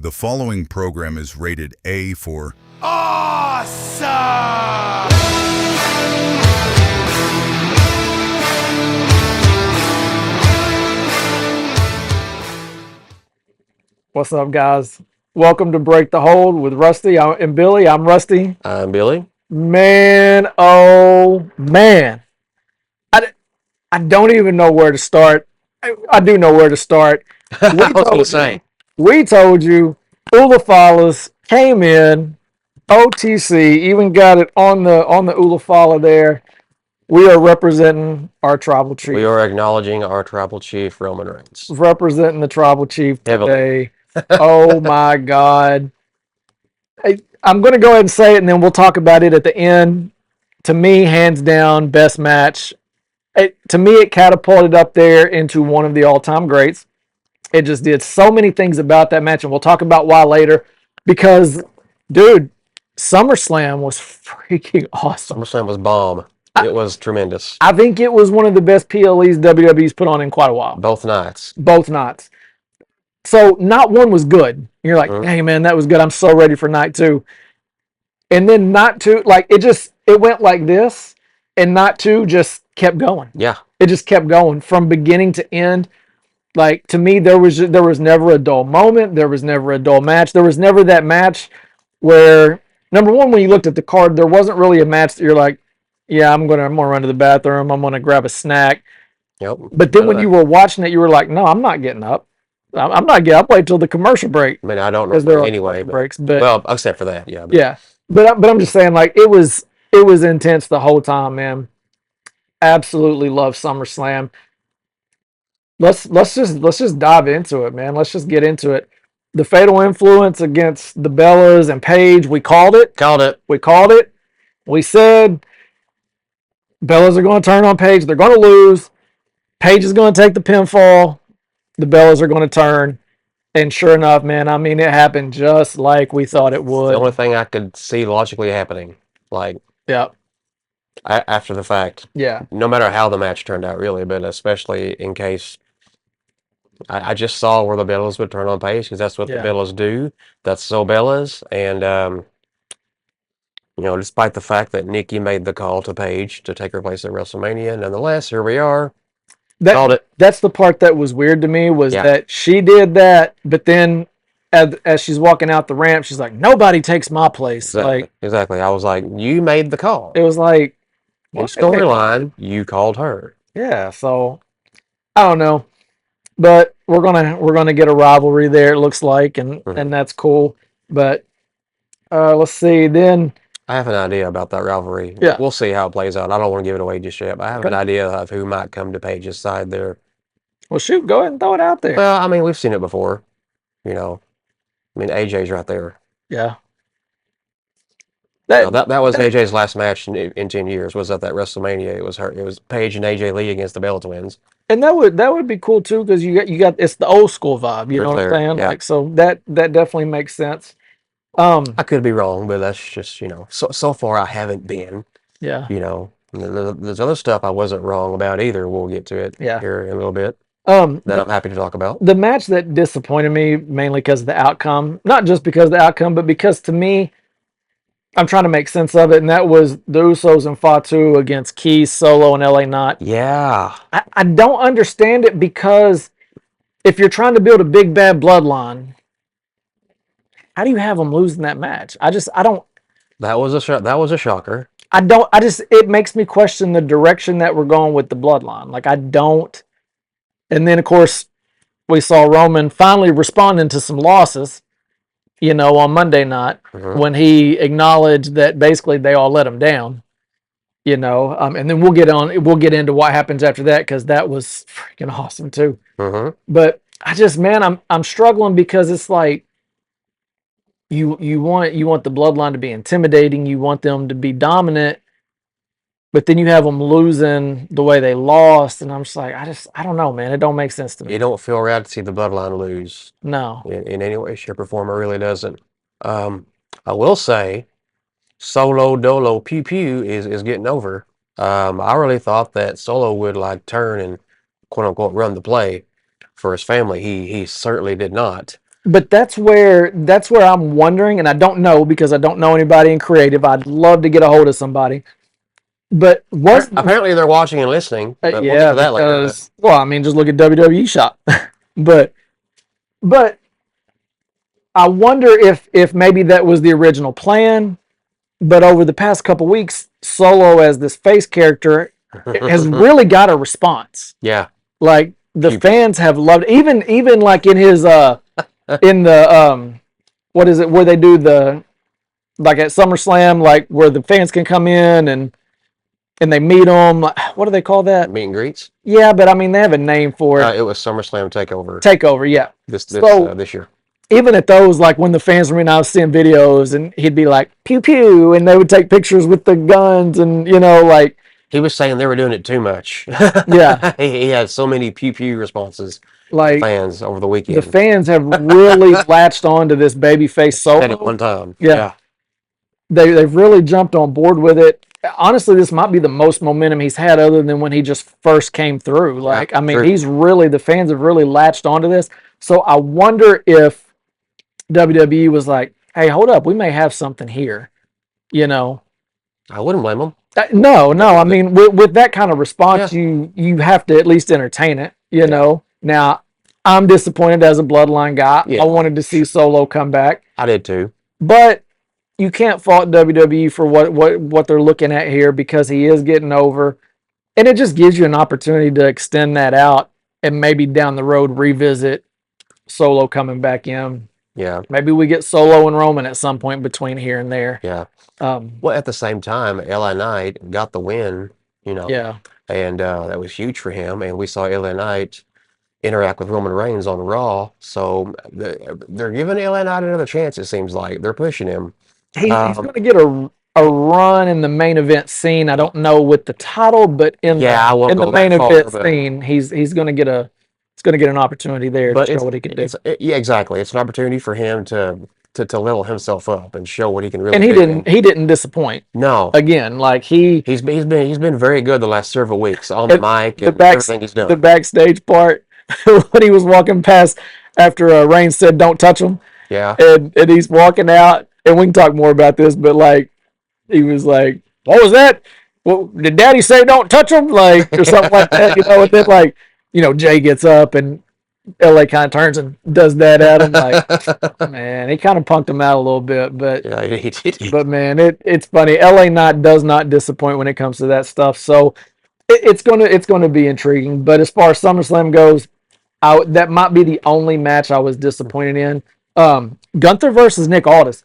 The following program is rated A for Awesome! What's up, guys? Welcome to Break the Hold with Rusty and Billy. I'm Rusty. I'm Billy. Man, oh man. I don't even know where to start. I do know where to start. I was going to say. We told you Ulafalas came in, OTC, even got it on the Ulafala there. We are representing our tribal chief. We are acknowledging our tribal chief, Roman Reigns. Representing the tribal chief Heavily. today. Oh my God. I'm going to go ahead and say it, and then we'll talk about it at the end. To me, hands down, best match. To me, it catapulted up there into one of the all-time greats. It just did so many things about that match, and we'll talk about why later. Because, dude, SummerSlam was freaking awesome. SummerSlam was bomb. It was tremendous. I think it was one of the best PLEs WWE's put on in quite a while. Both nights. Both nights. So, night one was good. You're like, hey, man, that was good. I'm so ready for night two. And then night two, like, it went like this, and night two just kept going. Yeah. It just kept going from beginning to end. Like, to me, there was never a dull moment. There was never a dull match. There was never that match where, number one, when you looked at the card, there wasn't really a match that you're like, yeah, I'm gonna run to the bathroom. I'm gonna grab a snack. Yep. But then when you were watching it, you were like, no, I'm not getting up. I'm not getting up. Wait till the commercial break. I mean, I don't know anyway. Breaks, but well, except for that, yeah. Yeah, but I'm just saying, like, it was intense the whole time, man. Absolutely love SummerSlam. Let's just dive into it, man. Let's just get into it. The fatal influence against the Bellas and Paige, we called it. We called it. We said Bellas are going to turn on Paige. They're going to lose. Paige is going to take the pinfall. The Bellas are going to turn. And sure enough, man, I mean, it happened just like we thought it would. The only thing I could see logically happening, like, yeah, after the fact. Yeah. No matter how the match turned out, really, but especially in case I just saw where the Bellas would turn on Paige, because that's what the Bellas do. That's so Bellas. And, despite the fact that Nikki made the call to Paige to take her place at WrestleMania, nonetheless, here we are. Called it. That's the part that was weird to me, was that she did that, but then as she's walking out the ramp, she's like, nobody takes my place. Exactly. I was like, you made the call. It was like, in storyline, you called her. Yeah, so I don't know. But we're gonna get a rivalry there, it looks like, and that's cool. But let's see. Then I have an idea about that rivalry. Yeah, we'll see how it plays out. I don't want to give it away just yet, but I have an idea of who might come to Paige's side there. Well, shoot, go ahead and throw it out there. Well, I mean, we've seen it before. AJ's right there. Yeah. That was AJ's last match in 10 years. Was at that WrestleMania. It was Paige and AJ Lee against the Bella Twins. And that would be cool too, because you got it's the old school vibe. You know what I'm saying? Yeah. Like, so that definitely makes sense. I could be wrong, but that's just so far I haven't been. Yeah. There's other stuff I wasn't wrong about either. We'll get to it here in a little bit. That I'm happy to talk about. The match that disappointed me mainly because of the outcome, not just because of the outcome, but because to me, I'm trying to make sense of it, and that was the Usos and Fatu against Keys, Solo, and LA Knight. Yeah. I don't understand it, because if you're trying to build a big bad bloodline, how do you have them losing that match? I don't. That was a shocker. It makes me question the direction that we're going with the bloodline. Like, I don't. And then, of course, we saw Roman finally responding to some losses, on Monday night, when he acknowledged that basically they all let him down, and then we'll get into what happens after that, because that was freaking awesome too. But I'm struggling, because it's like you want the bloodline to be intimidating, you want them to be dominant, but then you have them losing the way they lost, and I'm just like, I don't know, man. It don't make sense to me. You don't feel right to see the bloodline lose. No. In any way, shape, or form. It really doesn't. I will say, Solo Dolo Pew Pew is getting over. I really thought that Solo would turn and quote unquote run the play for his family. He certainly did not. But that's where I'm wondering, and I don't know because I don't know anybody in creative. I'd love to get a hold of somebody. But Apparently they're watching and listening, but we'll get yeah, to that later. because well, I mean, just look at WWE Shop. but but I wonder if maybe that was the original plan. But over the past couple weeks, Solo as this face character has really got a response. Yeah. Like the fans have loved even like in his in the what is it where they do the like at SummerSlam, like where the fans can come in and they meet them. What do they call that? Meet and greets. Yeah, but I mean they have a name for it. It was SummerSlam Takeover. Takeover, yeah. This year. Even at those, like when the fans were in, I was seeing videos, and he'd be like pew pew, and they would take pictures with the guns, and like he was saying they were doing it too much. Yeah, he had so many pew pew responses. Like fans over the weekend. The fans have really latched on to this babyface Solo. Said it one time. Yeah. They've really jumped on board with it. Honestly, this might be the most momentum he's had other than when he just first came through. Like, I mean, the fans have really latched onto this. So I wonder if WWE was like, hey, hold up, we may have something here. I wouldn't blame them. No. I mean, with that kind of response, you have to at least entertain it, you know. Now, I'm disappointed as a Bloodline guy. Yeah. I wanted to see Solo come back. I did too. But you can't fault WWE for what they're looking at here because he is getting over. And it just gives you an opportunity to extend that out and maybe down the road revisit Solo coming back in. Yeah. Maybe we get Solo and Roman at some point between here and there. Yeah. Well, at the same time, LA Knight got the win, Yeah. And that was huge for him. And we saw LA Knight interact with Roman Reigns on Raw. So they're giving LA Knight another chance, it seems like. They're pushing him. He's going to get a run in the main event scene. I don't know with the title, but in the main event scene, he's going to get an opportunity there to show what he can do. Yeah, exactly. It's an opportunity for him to level himself up and show what he can really. And he didn't disappoint. No. Again, like he's been very good the last several weeks on the mic and everything he's done. The backstage part when he was walking past after Reigns said don't touch him. Yeah. And he's walking out, and we can talk more about this, but like he was like, what was that? Well, did Daddy say don't touch him? Like, or something like that, and then like, Jay gets up and LA kind of turns and does that at him. Like, man, he kind of punked him out a little bit, but yeah, he did. But man, it's funny. LA does not disappoint when it comes to that stuff. So it's gonna be intriguing. But as far as SummerSlam goes, that might be the only match I was disappointed in. Gunther versus Nick Aldis.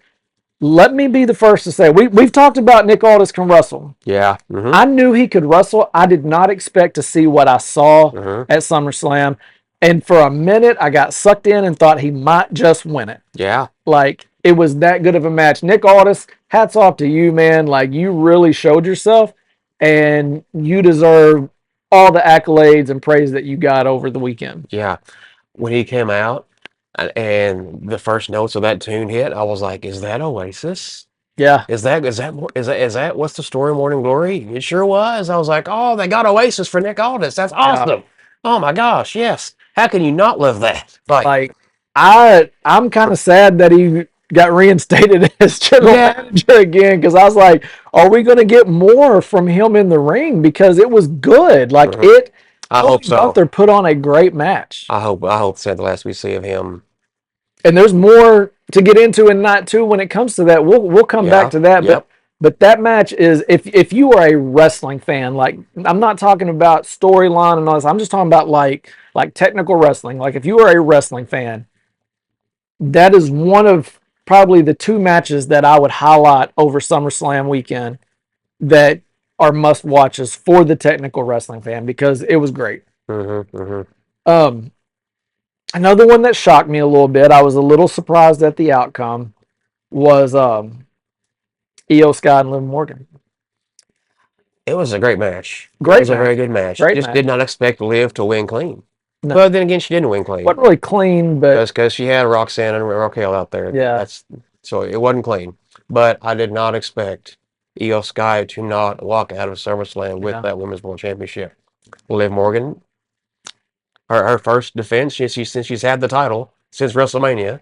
Let me be the first to say we've talked about Nick Aldis can wrestle. Yeah. Mm-hmm. I knew he could wrestle. I did not expect to see what I saw at SummerSlam. And for a minute, I got sucked in and thought he might just win it. Yeah. Like, it was that good of a match. Nick Aldis, hats off to you, man. Like, you really showed yourself, and you deserve all the accolades and praise that you got over the weekend. Yeah. When he came out and the first notes of that tune hit, I was like, is that Oasis? Yeah. Is that what's the story, Morning Glory? It sure was. I was like, oh, they got Oasis for Nick Aldis. That's awesome. Yeah. Oh my gosh, yes. How can you not love that? Like I'm kind of sad that he got reinstated as general manager again, because I was like, are we going to get more from him in the ring? Because it was good. Like I hope so. Gunther put on a great match. I hope that's the last we see of him. And there's more to get into in night 2 when it comes to that. We'll come back to that. Yep. But that match is, if you are a wrestling fan, like, I'm not talking about storyline and all this. I'm just talking about like technical wrestling. Like, if you are a wrestling fan, that is one of probably the 2 matches that I would highlight over SummerSlam weekend that are must watches for the technical wrestling fan, because it was great. Another one that shocked me a little bit, I was a little surprised at the outcome, was Io Sky and Liv Morgan. It was a great match. It was a very good match. Just did not expect Liv to win clean. No. But then again, she didn't win clean. Wasn't really clean, but because she had Roxanne and Raquel out there. Yeah. So it wasn't clean. But I did not expect Io Sky to not walk out of SummerSlam with that Women's World Championship. Liv Morgan, her first defense since she's had the title since WrestleMania.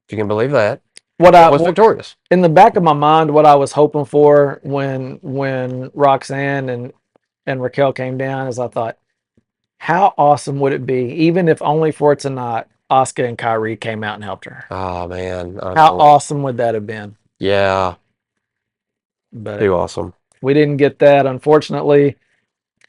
If you can believe that. What I Was victorious. in the back of my mind, what I was hoping for when Roxanne and Raquel came down is I thought, how awesome would it be, even if only for tonight, Asuka and Kyrie came out and helped her. Oh man. How awesome would that have been? Yeah. But Too awesome. we didn't get that, unfortunately.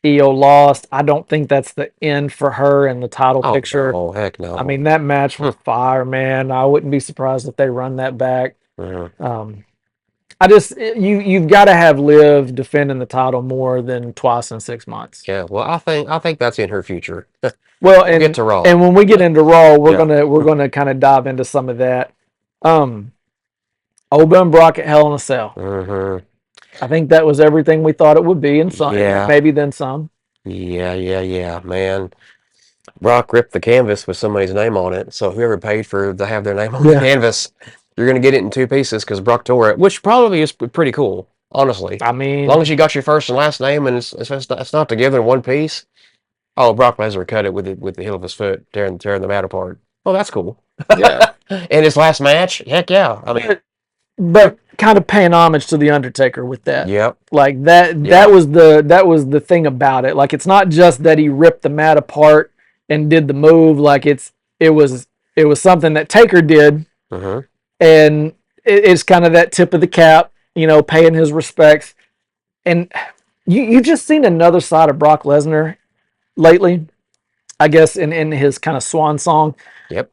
Io lost. I don't think that's the end for her in the title picture. Oh, heck no. I mean, that match was fire, man. I wouldn't be surprised if they run that back. I just you've got to have Liv defending the title more than twice in 6 months. Yeah, well, I think that's in her future. Well, We'll get to Raw. And when we get into Raw, we're Yeah. gonna kind of dive into some of that. Oba and Brock at Hell in a Cell. I think that was everything we thought it would be, and some, Yeah. maybe then some. Yeah, man. Brock ripped the canvas with somebody's name on it, so whoever paid to have their name on the canvas, you're gonna get it in 2 pieces because Brock tore it, which probably is pretty cool, honestly. I mean, as long as you got your first and last name and it's not together in one piece. Oh, Brock Lesnar cut it with the heel of his foot, tearing the mat apart. Oh, that's cool. Yeah. And his last match, heck yeah. I mean, but kind of paying homage to the Undertaker with that. Yep. Like that. That was the thing about it. Like it's not just that he ripped the mat apart and did the move. Like it was something that Taker did, and it's kind of that tip of the cap. Paying his respects, and you just seen another side of Brock Lesnar lately. I guess in his kind of swan song. Yep.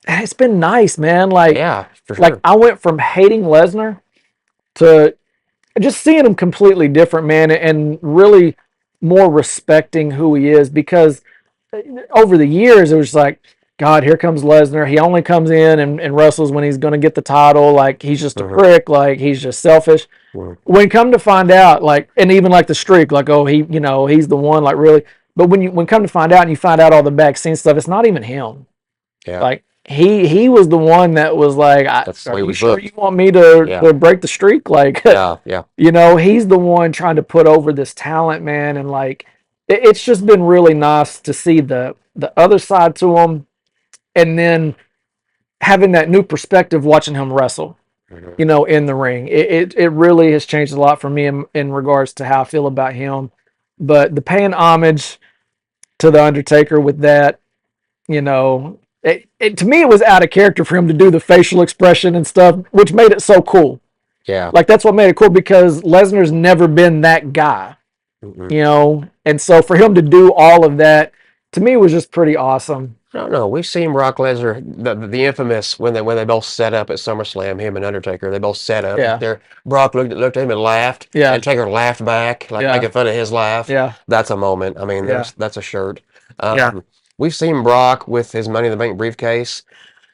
It's been nice, man. Like, yeah, for sure. Like I went from hating Lesnar to just seeing him completely different, man, and really more respecting who he is, because over the years it was like, God, here comes Lesnar. He only comes in and wrestles when he's going to get the title. Like he's just a prick. Like he's just selfish. When come to find out, like, and even like the streak, like, oh, he's the one, like really. But when come to find out and you find out all the back scene stuff, it's not even him. Yeah. Like he was the one that was like, are you sure you want me to break the streak? Like, yeah. He's the one trying to put over this talent, man. And like, it's just been really nice to see the other side to him. And then having that new perspective, watching him wrestle, in the ring, it really has changed a lot for me in regards to how I feel about him. But the paying homage to the Undertaker with that, to me, it was out of character for him to do the facial expression and stuff, which made it so cool. Yeah. Like that's what made it cool, because Lesnar's never been that guy, and so for him to do all of that, to me, was just pretty awesome. I don't know. We've seen Brock Lesnar, the infamous when they both set up at SummerSlam, him and Undertaker. They both set up. Yeah. There, Brock looked at him and laughed. Yeah. And Taker laughed back, like making fun of his laugh. Yeah. That's a moment. I mean, that's a shirt. Yeah. We've seen Brock with his Money in the Bank briefcase,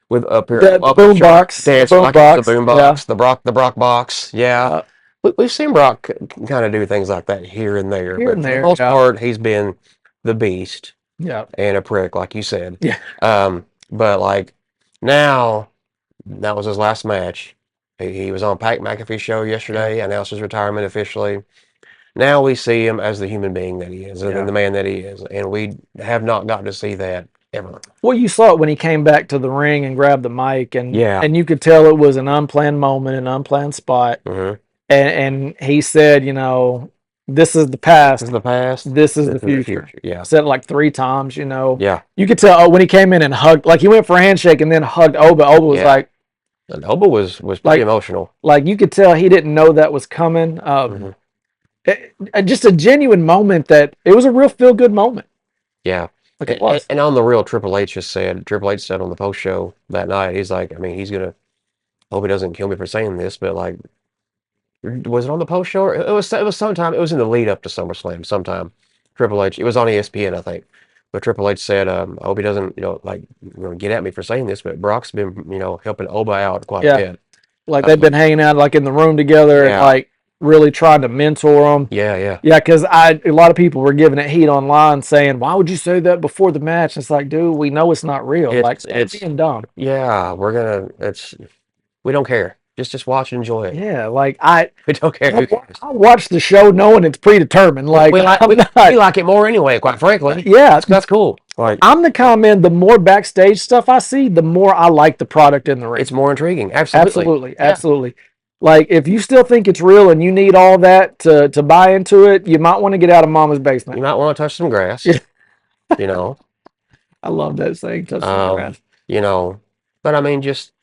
with up here, the boom box, dancing like the boom box, yeah. the Brock box. Yeah. We've seen Brock kind of do things like that here and there. But for the most part, he's been the beast. Yeah. And a prick, like you said. Yeah. But like now, that was his last match. He was on Pat McAfee's show yesterday, announced his retirement officially. Now we see him as the human being that he is, and the man that he is, and we have not gotten to see that ever. Well, you saw it when he came back to the ring and grabbed the mic, and you could tell it was an unplanned moment, an unplanned spot. And he said, this is the past. This is the past. This is the future. Yeah. Said it like 3 times, Yeah. You could tell when he came in and hugged, like he went for a handshake and then hugged Oba. Oba was like, and Oba was pretty emotional. Like you could tell he didn't know that was coming. Just a genuine moment that it was a real feel good moment. Yeah. Like it was. And on the real, Triple H said on the post show that night, he's like, I mean, he's gonna hope he doesn't kill me for saying this, but like, was it on the post show? It was sometime. It was in the lead up to SummerSlam. Sometime Triple H. It was on ESPN, I think. But Triple H said, I hope he doesn't, get at me for saying this, but Brock's been, helping Oba out quite a bit. Like they've been hanging out like in the room together and like really trying to mentor him. Yeah. Yeah, because a lot of people were giving it heat online saying, why would you say that before the match? It's like, dude, we know it's not real. It's being dumb. Yeah, we don't care. Just watch and enjoy it. Yeah, like I We don't care who cares. I watch the show knowing it's predetermined. Like We like I'm we, not. we like it more anyway. Quite frankly, Yeah, that's cool. Like I'm the kind of man. The more backstage stuff I see, the more I like the product in the ring. it's more intriguing. Absolutely. Absolutely, Yeah. absolutely. Like if you still think it's real and you need all that to buy into it, you might want to get out of Mama's You basement. might want to touch some grass. Yeah. You know. I love that saying. Touch the grass. You know. But I mean, just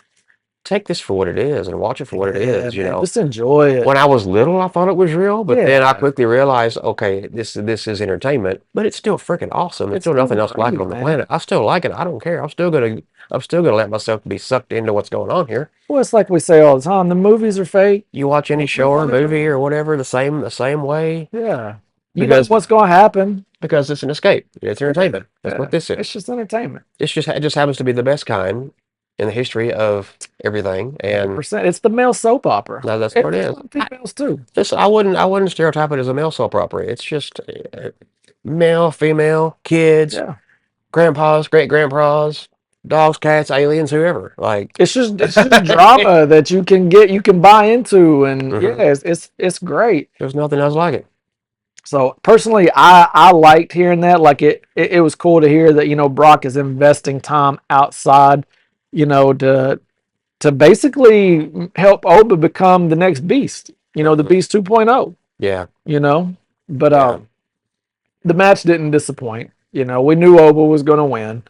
take this for what it is and watch it for what it is. You Man, know. just enjoy it. When I was little, I thought it was real, but then I Yeah. quickly realized, okay, this is entertainment, but it's still freaking awesome. There's It's still nothing still else like it great, on the man. planet. I still like it. I don't care. I'm still gonna let myself be sucked into what's going on here. Well, it's like we say all the time. The movies are fake. You watch any show or movie or whatever the same way Yeah. You know because what's going to happen. it's an escape. It's entertainment. That's what this is. It's just entertainment. It just happens to be the best kind in the history of everything, and It's the male soap opera. now that's what it It's is. for females too. I wouldn't stereotype it as a male soap opera. It's just male, female, kids, Yeah. grandpas, great grandpas, dogs, cats, aliens, whoever. Like It's just drama that you can buy into, and Mhm. yeah, it's great. There's nothing else like it. So personally, I liked hearing that. Like it was cool to hear that Brock is investing time outside, to basically help Oba become the next Beast. The Beast 2.0. Yeah. But Yeah. the match didn't disappoint. We knew Oba was going to win,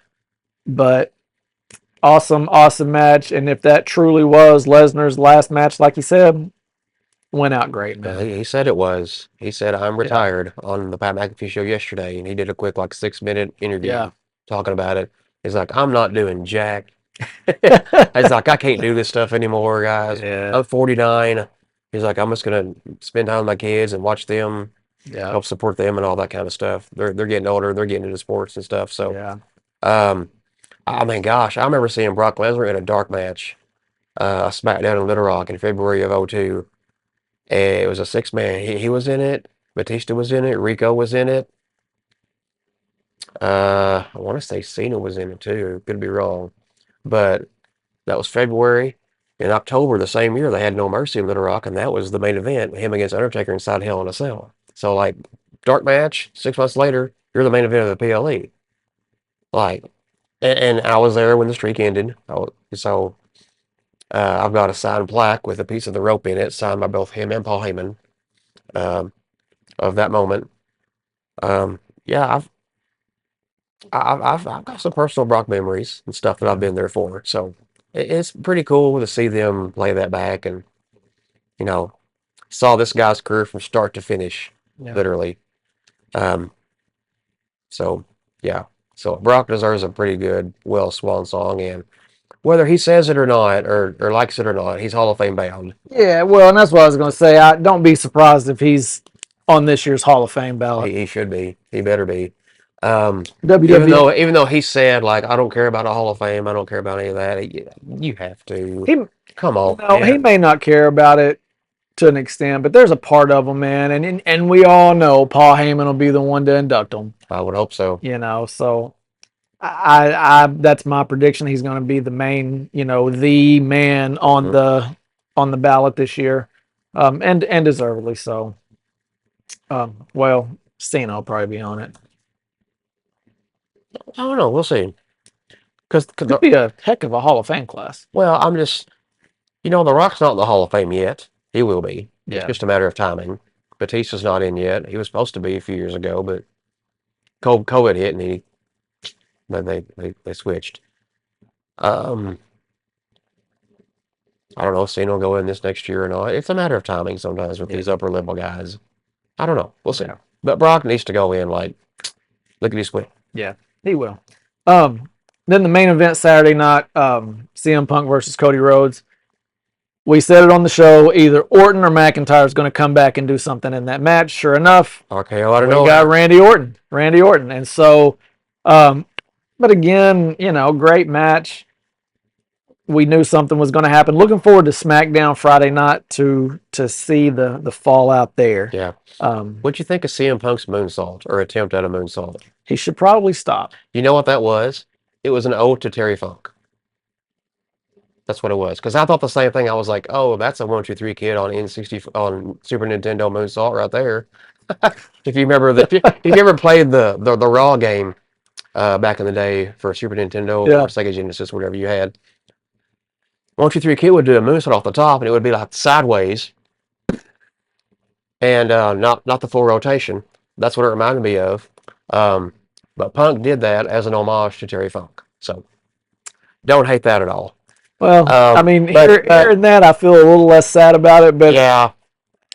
but awesome match. And if that truly was Lesnar's last match, like he said, went out great, man. He said it was. He said, I'm retired on the Pat McAfee show yesterday, and he did a quick, like, 6-minute interview talking about it. He's like, I'm not doing jack. He's like, I can't do this stuff anymore, guys. Yeah. I'm 49. He's like, I'm just going to spend time with my kids and watch them, Yeah. help support them and all that kind of stuff. They're getting older. They're getting into sports and stuff. So, Yeah. I mean, gosh, I remember seeing Brock Lesnar in a dark match, SmackDown in Little Rock in February of 2002. It was a 6-man. He was in it. Batista was in it. Rico was in it. I want to say Cena was in it too. Could be wrong. But that was February. In October the same year, they had No Mercy in Little Rock, and that was the main event, him against Undertaker inside Hell in a Cell. So, like, dark match, 6 months later, you're the main event of the PLE. Like, and I was there when the streak ended. I've got a signed plaque with a piece of the rope in it, signed by both him and Paul Heyman, of that moment. Yeah, I've got some personal Brock memories and stuff that I've been there for. So it's pretty cool to see them play that back, and saw this guy's career from start to finish, literally. So yeah, so Brock deserves a pretty good, well swan song, and whether he says it or not, or likes it or not, he's Hall of Fame bound. Yeah, well, and that's what I was going to say. Don't be surprised if he's on this year's Hall of Fame ballot. He should be. He better be. WWE. Even though he said, like, I don't care about a Hall of Fame, I don't care about any of that. You have to. Come on. He may not care about it to an extent, but there's a part of him, man, and we all know Paul Heyman will be the one to induct him. I would hope so. So I that's my prediction. He's going to be the main, the man on the ballot this year, and deservedly so. Well, Cena will probably be on it. I don't know. We'll see. Could be a heck of a Hall of Fame class. Well, I'm just, The Rock's not in the Hall of Fame yet. He will be. Yeah. It's just a matter of timing. Batista's not in yet. He was supposed to be a few years ago, but COVID hit and they switched. I don't know if Cena will go in this next year or not. It's a matter of timing sometimes with these upper level guys. I don't know. We'll see. Yeah. But Brock needs to go in like, look at his split. Yeah, he will. Then the main event Saturday night, CM Punk versus Cody Rhodes. We said it on the show, either Orton or McIntyre is going to come back and do something in that match. Sure enough, RKO out of we nowhere. got Randy Orton. And so, but again, great match. We knew something was going to happen. Looking forward to SmackDown Friday night to see the fallout there. Yeah. What'd you think of CM Punk's moonsault or attempt at a moonsault? He should probably stop. You know what that was? It was an ode to Terry Funk. That's what it was. Because I thought the same thing. I was like, oh, that's a 1-2-3 kid on N60 on Super Nintendo Moonsault right there. If you remember if you ever played the Raw game back in the day for Super Nintendo Yeah. or Sega Genesis, whatever you had, 1-2-3 kid would do a moonsault off the top, and it would be like sideways, and not the full rotation. That's what it reminded me of. But Punk did that as an homage to Terry Funk. So don't hate that at all. Well, I mean, but hearing that, I feel a little less sad about it, but yeah,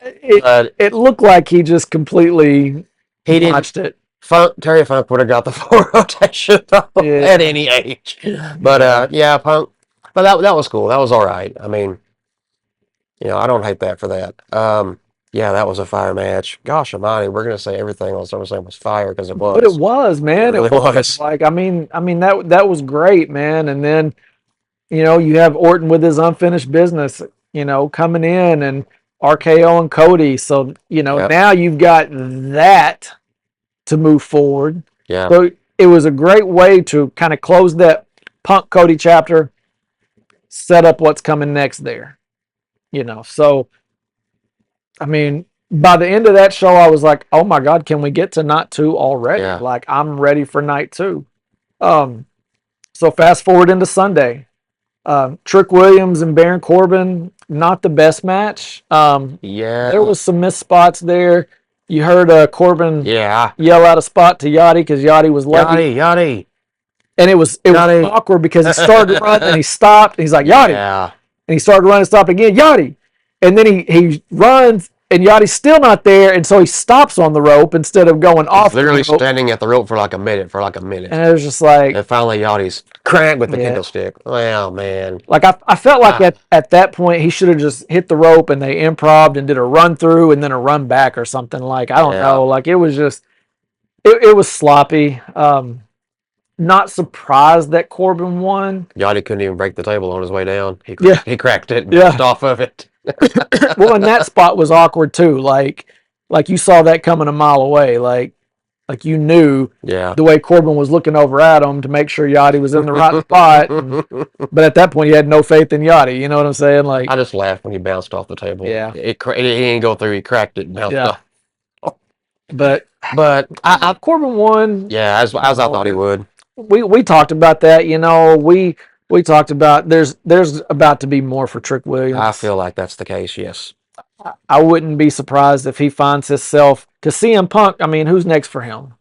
it looked like he just completely botched it. Terry Funk would have got the full rotation at any age. But yeah, Punk. But that was cool. That was all right. I mean, I don't hate that for that. Yeah, that was a fire match. Gosh almighty, we're gonna say everything on SummerSlam was fire because it was. But it was, man. It really was. Like, I mean that was great, man. And then, you have Orton with his unfinished business, coming in, and RKO and Cody. So, Yep. now you've got that to move forward. Yeah. So it was a great way to kind of close that Punk Cody chapter, set up what's coming next there. So I mean, by the end of that show, I was like, oh my God, can we get to night 2 already? Yeah. Like, I'm ready for night 2. So fast forward into Sunday. Trick Williams and Baron Corbin, not the best match. Yeah. There was some missed spots there. You heard Corbin yell out a spot to Yachty because Yachty was lucky. Yachty. And it was awkward because he started to run and he stopped. And he's like, Yachty. Yeah. And he started running and stopped again, Yachty. And then he runs and Yachty's still not there. And so he stops on the rope instead of going off Literally the rope. standing at the rope for like a minute. And it was just like. And finally Yachty's cracked with the candlestick. Oh, man. Like, I felt like at that point he should have just hit the rope and they improv'd and did a run through and then a run back or something. Like, I don't know. Like, it was just, it was sloppy. Not surprised that Corbin won. Yachty couldn't even break the table on his way down. He cracked it and pushed off of it. Well, and that spot was awkward too. Like you saw that coming a mile away. Like you knew the way Corbin was looking over at him to make sure Yachty was in the right spot. But at that point, you had no faith in Yachty. You know what I'm saying? Like, I just laughed when he bounced off the table. Yeah. He didn't go through. He cracked it and bounced off. But Corbin won. Yeah, as I thought he would. We talked about that. We talked about there's about to be more for Trick Williams. I feel like that's the case. Yes. I wouldn't be surprised if he finds himself to CM Punk. I mean, who's next for him?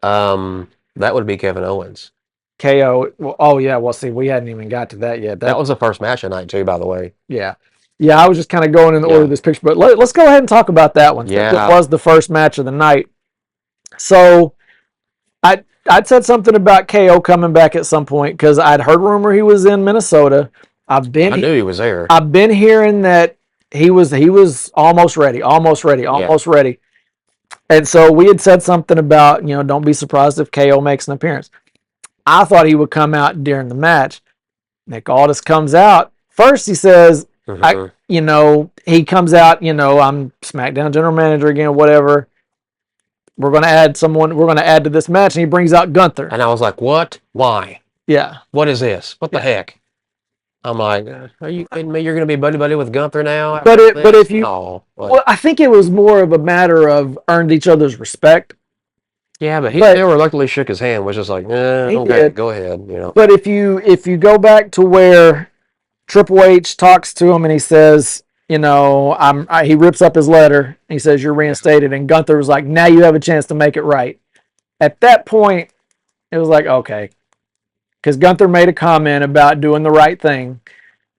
That would be Kevin Owens. KO. Well, oh yeah. Well, see, we hadn't even got to that yet. That was the first match of night 2, by the way. Yeah. I was just kind of going in the order of this picture, but let's go ahead and talk about that one. Yeah. It was the first match of the night. So I'd said something about KO coming back at some point because I'd heard rumor he was in Minnesota. I knew he was there. I've been hearing that he was almost ready. And so we had said something about, don't be surprised if KO makes an appearance. I thought he would come out during the match. Nick Aldis comes out. First he says, he comes out, I'm SmackDown general manager again, whatever. We're going to add to this match. And he brings out Gunther. And I was like, what? Why? Yeah. What is this? What the heck? I'm like, are you kidding me? You're going to be buddy with Gunther now? But if you... No. Well, I think it was more of a matter of earned each other's respect. Yeah, but he still reluctantly shook his hand, was just like, okay, go ahead. But if you go back to where Triple H talks to him and he says, he rips up his letter. He says, you're reinstated. And Gunther was like, now you have a chance to make it right. At that point, it was like, okay. Because Gunther made a comment about doing the right thing.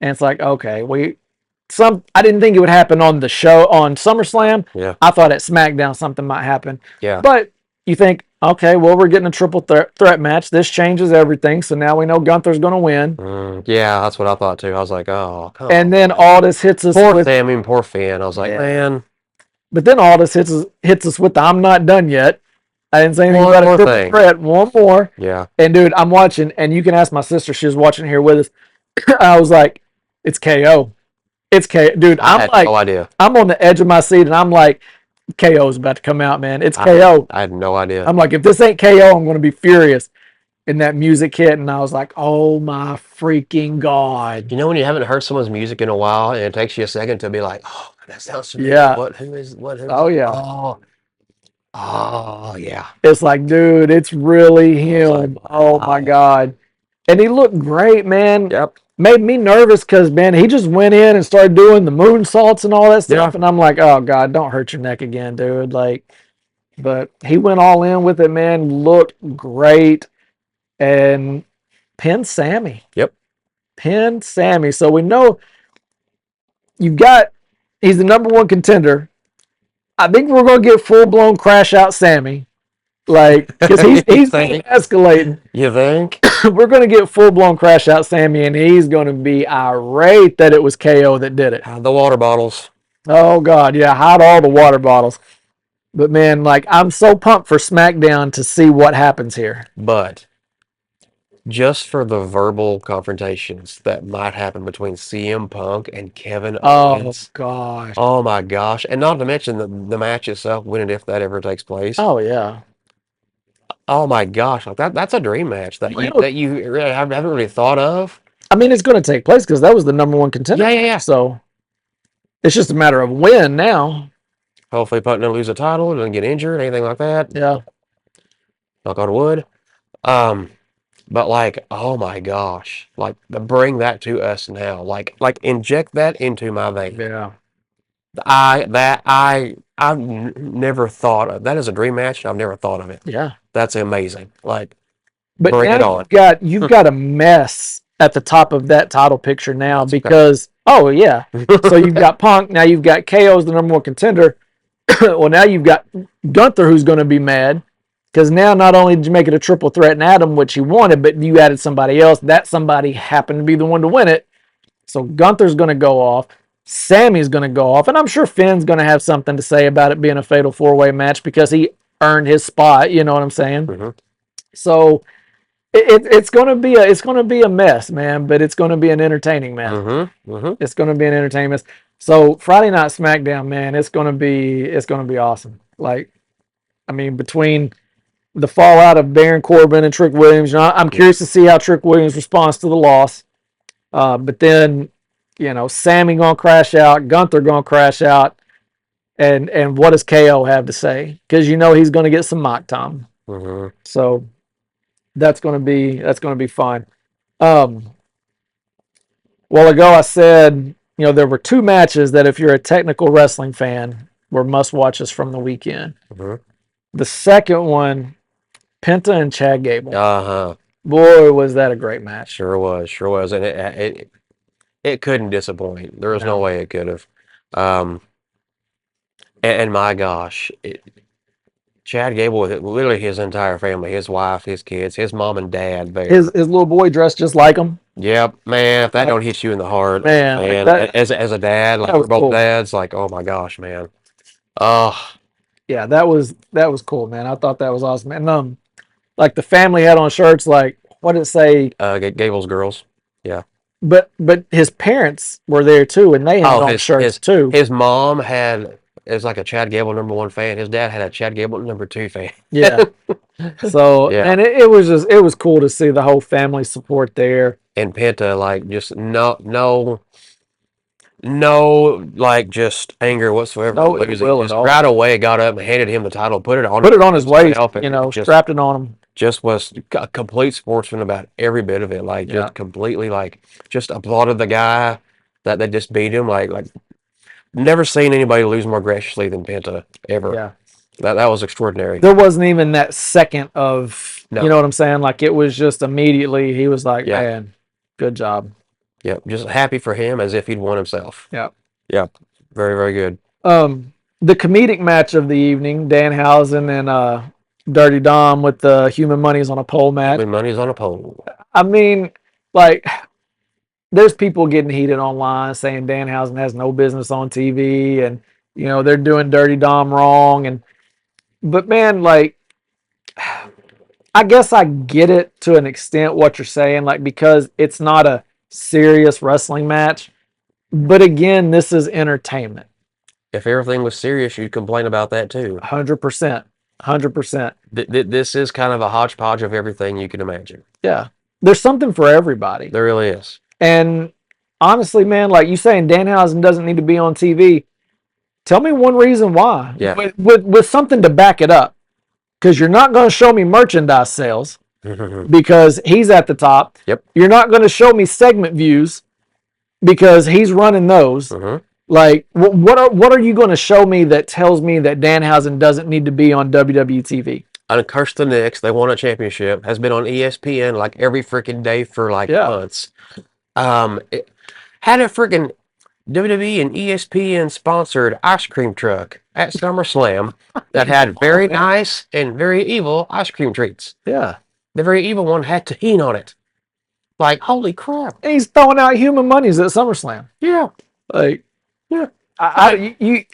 And it's like, okay, I didn't think it would happen on the show on SummerSlam. Yeah. I thought at SmackDown something might happen. Yeah. But you think, okay, well, we're getting a triple threat match. This changes everything. So now we know Gunther's going to win. Yeah, that's what I thought too. I was like, oh, come on. And then Aldis hits us poor Finn. I was like, man. But then Aldis hits us with the I'm not done yet. I didn't say anything about a triple threat. One more. Yeah. And dude, I'm watching, and you can ask my sister. She was watching here with us. I was like, it's KO. It's KO. Dude, I had no idea. I'm on the edge of my seat, and I'm like, KO's about to come out, man. It's KO. I had no idea. I'm like, if this ain't KO, I'm going to be furious. and that music hit, and I was like, oh my freaking God. You know when you haven't heard someone's music in a while, and it takes you a second to be like, oh, that sounds familiar. Yeah. Who's Oh, yeah. Oh, yeah. It's like, dude, it's really I was like, him. Oh my wow. God. And he looked great, man. Yep. Made me nervous because, man, he just went in and started doing the moonsaults and all that stuff. Yeah. And I'm like, oh God, don't hurt your neck again, dude. Like, but he went all in with it, man. Looked great. And pinned Sammy. Yep. Pinned Sammy. So we know he's the number one contender. I think we're going to get full blown crash out Sammy. Like, because he's been escalating. You think? We're going to get full blown crash out Sammy, and he's going to be irate that it was KO that did it. The water bottles. Oh God, yeah, hide all the water bottles. But man, like, I'm so pumped for SmackDown to see what happens here. But just for the verbal confrontations that might happen between CM Punk and Kevin Owens. Oh gosh. Oh my gosh. And not to mention the match itself, when and if that ever takes place. Oh yeah. Oh my gosh. Like that's a dream match that Well, you really haven't really thought of. I mean, it's going to take place because that was the number one contender. Yeah. So it's just a matter of when now. Hopefully Punk doesn't lose a title, doesn't get injured, anything like that. Yeah. Knock on wood. But like, oh my gosh, like bring that to us now. Like inject that into my vein. Yeah. Never thought of that as a dream match. I've never thought of it. Yeah. That's amazing. Like, But bring it now on. you've got a mess at the top of that title picture now That's okay. because oh yeah. So you've got Punk, now you've got KO's the number one contender. Well, now you've got Gunther who's going to be mad because now not only did you make it a triple threat in Adam, which he wanted, but you added somebody else. That somebody happened to be the one to win it. So Gunther's going to go off. Sammy's going to go off. And I'm sure Finn's going to have something to say about it being a fatal four-way match because he earned his spot. You know what I'm saying? Mm-hmm. So it's going to be a mess, man, but it's going to be an entertaining mess. Mm-hmm. Mm-hmm. It's going to be an entertaining mess. So Friday Night SmackDown, man, it's going to be awesome. Like, I mean, between the fallout of Baron Corbin and Trick Williams, you know, I'm curious to see how Trick Williams responds to the loss. But then, you know, Sammy gonna crash out, Gunther gonna crash out, and what does KO have to say? Because you know he's gonna get some mock time. Mm-hmm. So that's gonna be fun. While ago I said, you know, there were two matches that if you're a technical wrestling fan were must watches from the weekend. Mm-hmm. The second one, Penta and Chad Gable. Uh-huh. Boy, was that a great match. Sure was. And it couldn't disappoint. There was no way it could have. And my gosh, Chad Gable with literally his entire family, his wife, his kids, his mom and dad there. His little boy dressed just like him. Yep, man, if that don't hit you in the heart, Man, like as a dad, like we're both cool. dads, like, oh my gosh, man. Oh. Yeah, that was cool, man. I thought that was awesome. And like the family had on shirts like, what did it say? Gable's girls. Yeah. But his parents were there too, and they had on shirts too. His mom is like a Chad Gable #1 fan. His dad had a Chad Gable #2 fan. Yeah. So yeah. And it was cool to see the whole family support there. And Penta, like, just no like just anger whatsoever. No ill at all. Right away got up and handed him the title, put it on his waist, you know, strapped it on him. Just was a complete sportsman about every bit of it. Like, just completely, like, just applauded the guy that they just beat him. Like never seen anybody lose more graciously than Penta ever. Yeah. That was extraordinary. There wasn't even that second of, you know what I'm saying? Like, it was just immediately, he was like, man, good job. Yep. Just happy for him as if he'd won himself. Yeah. Yep. Very, very good. The comedic match of the evening, Danhausen and Dirty Dom with the Human Money's on a Pole match. Human Money's on a Pole. I mean, like, there's people getting heated online saying Danhausen has no business on TV and, you know, they're doing Dirty Dom wrong. But man, like, I guess I get it to an extent what you're saying, like, because it's not a serious wrestling match. But again, this is entertainment. If everything was serious, you'd complain about that too. 100%. 100%. This is kind of a hodgepodge of everything you can imagine. Yeah. There's something for everybody. There really is. And honestly, man, like you saying Danhausen doesn't need to be on TV. Tell me one reason why. Yeah. With something to back it up. Because you're not going to show me merchandise sales because he's at the top. Yep. You're not going to show me segment views because he's running those. Like, what are you going to show me that tells me that Danhausen doesn't need to be on WWE TV? Uncurse the Knicks. They won a championship. Has been on ESPN like every freaking day for like months. Had a freaking WWE and ESPN sponsored ice cream truck at SummerSlam that had very nice and very evil ice cream treats. Yeah. The very evil one had tahini on it. Like, holy crap. And he's throwing out human monies at SummerSlam. Yeah. Like, yeah. You